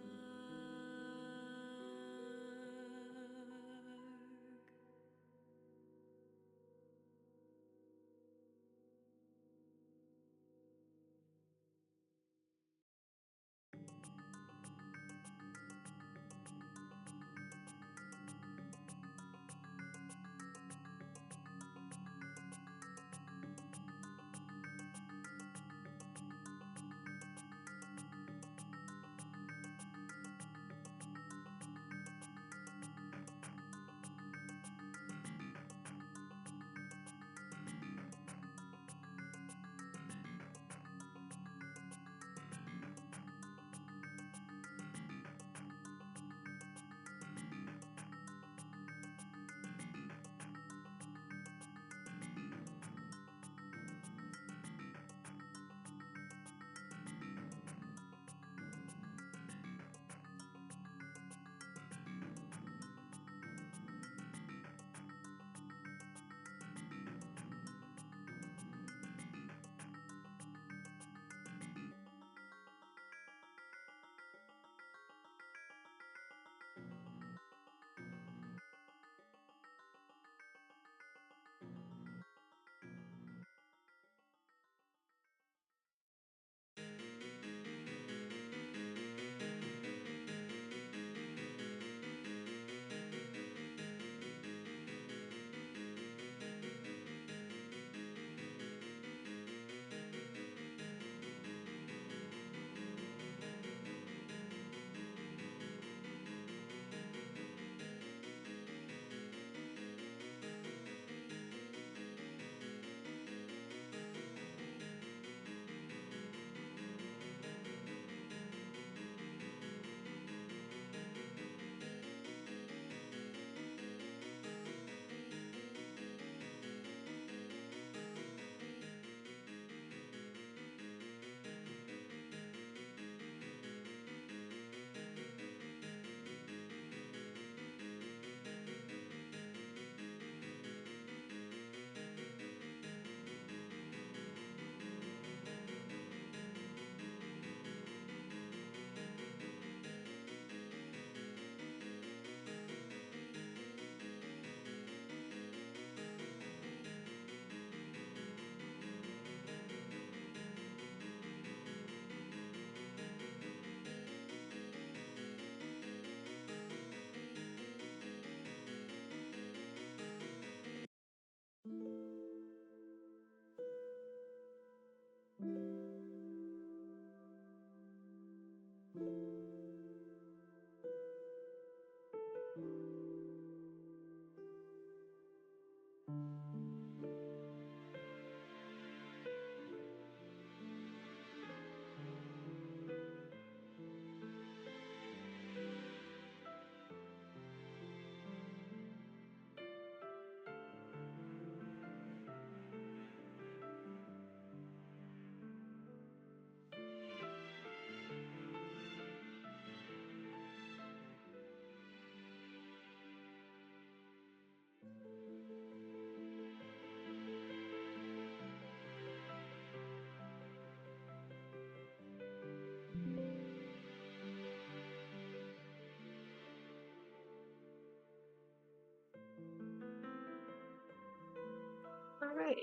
[SPEAKER 1] All right.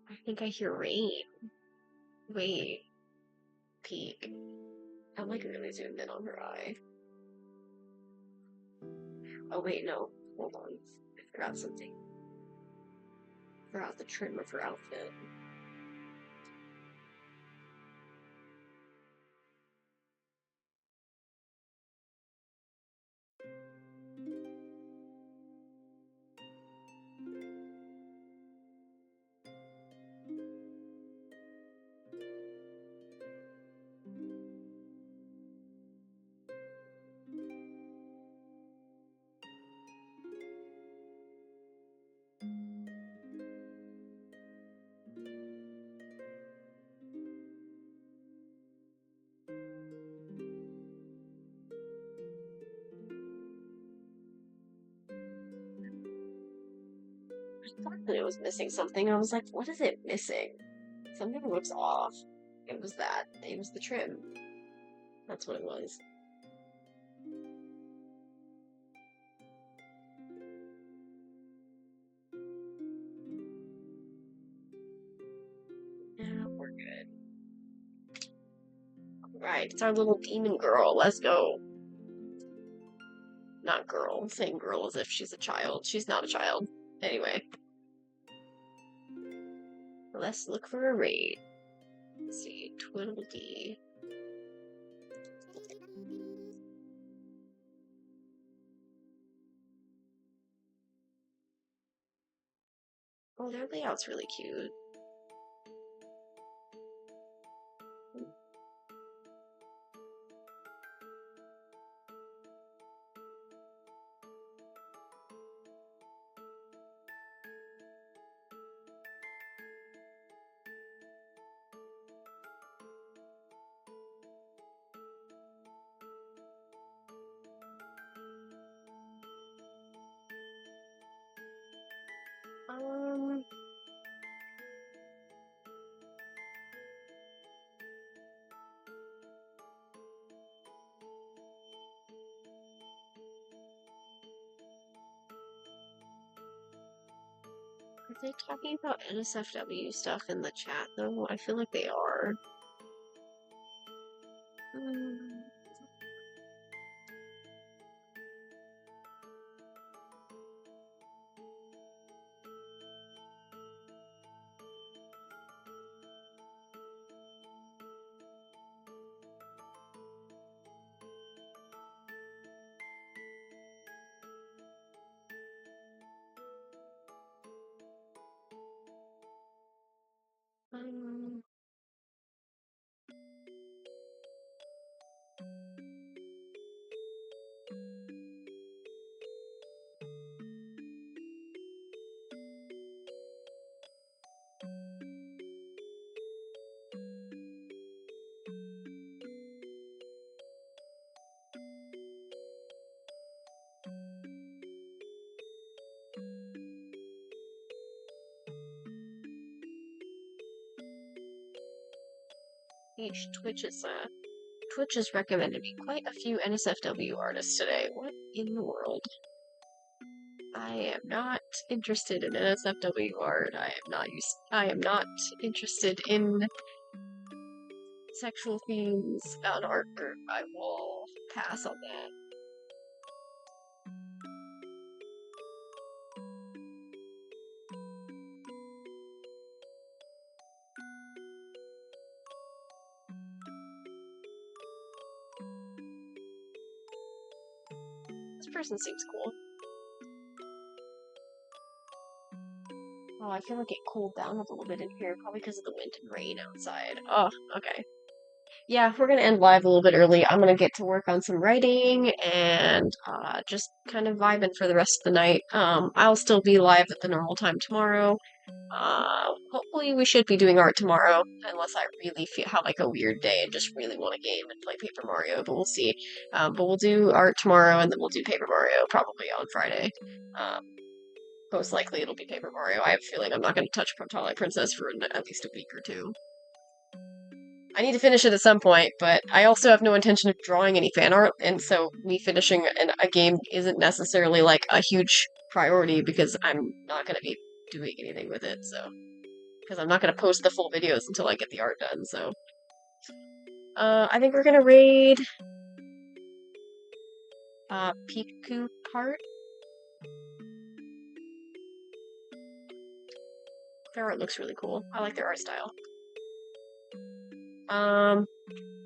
[SPEAKER 1] I think I hear rain. Wait, peek. I'm like really zoomed in on her eye. Oh wait, no. Hold on. I forgot something. Forgot the trim of her outfit. thought that it was missing something. I was like, what is it missing? Something looks off. It was that. It was the trim. That's what it was. Yeah, we're good. Right, it's our little demon girl. Let's go. Not girl. I'm saying girl as if she's a child. She's not a child. Anyway, let's look for a raid. Let's see, Twiddledee. Oh, their layout's really cute. Um, are they talking about NSFW stuff in the chat though? I feel like they are. Hmm. Um, each Twitch has recommended me quite a few NSFW artists today. What in the world? I am not interested in NSFW art. I am not interested in sexual themes on art. I will pass on that. This person seems cool. Oh, I feel like it cooled down a little bit in here, probably because of the wind and rain outside. Oh, okay. Yeah, we're gonna end live a little bit early. I'm gonna get to work on some writing and just kind of vibing for the rest of the night. I'll still be live at the normal time tomorrow. Hopefully we should be doing art tomorrow, unless I really feel have like a weird day and just really want a game and play Paper Mario, but we'll see. But we'll do art tomorrow and then we'll do Paper Mario probably on Friday. Um, Most likely it'll be Paper Mario. I have a feeling I'm not going to touch Twilight Princess for at least a week or two. I need to finish it at some point, but I also have no intention of drawing any fan art, and so me finishing a game isn't necessarily like a huge priority because I'm not going to be doing anything with it, so. Because I'm not going to post the full videos until I get the art done, so. I think we're going to raid Piku Cart. Their art looks really cool. I like their art style.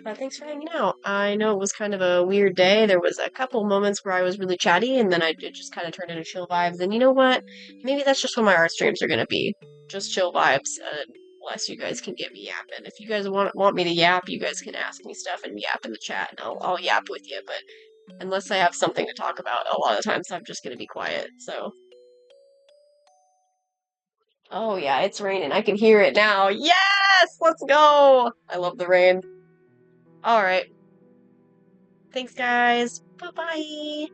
[SPEAKER 1] But thanks for hanging out. I know it was kind of a weird day. There was a couple moments where I was really chatty, and then it just kind of turned into chill vibes. And you know what? Maybe that's just what my art streams are gonna be. Just chill vibes, unless you guys can get me yapping. If you guys want me to yap, you guys can ask me stuff and yap in the chat, and I'll yap with you. But unless I have something to talk about, a lot of times I'm just gonna be quiet. So. Oh yeah, it's raining. I can hear it now. Yes! Let's go! I love the rain. Alright. Thanks, guys. Bye-bye.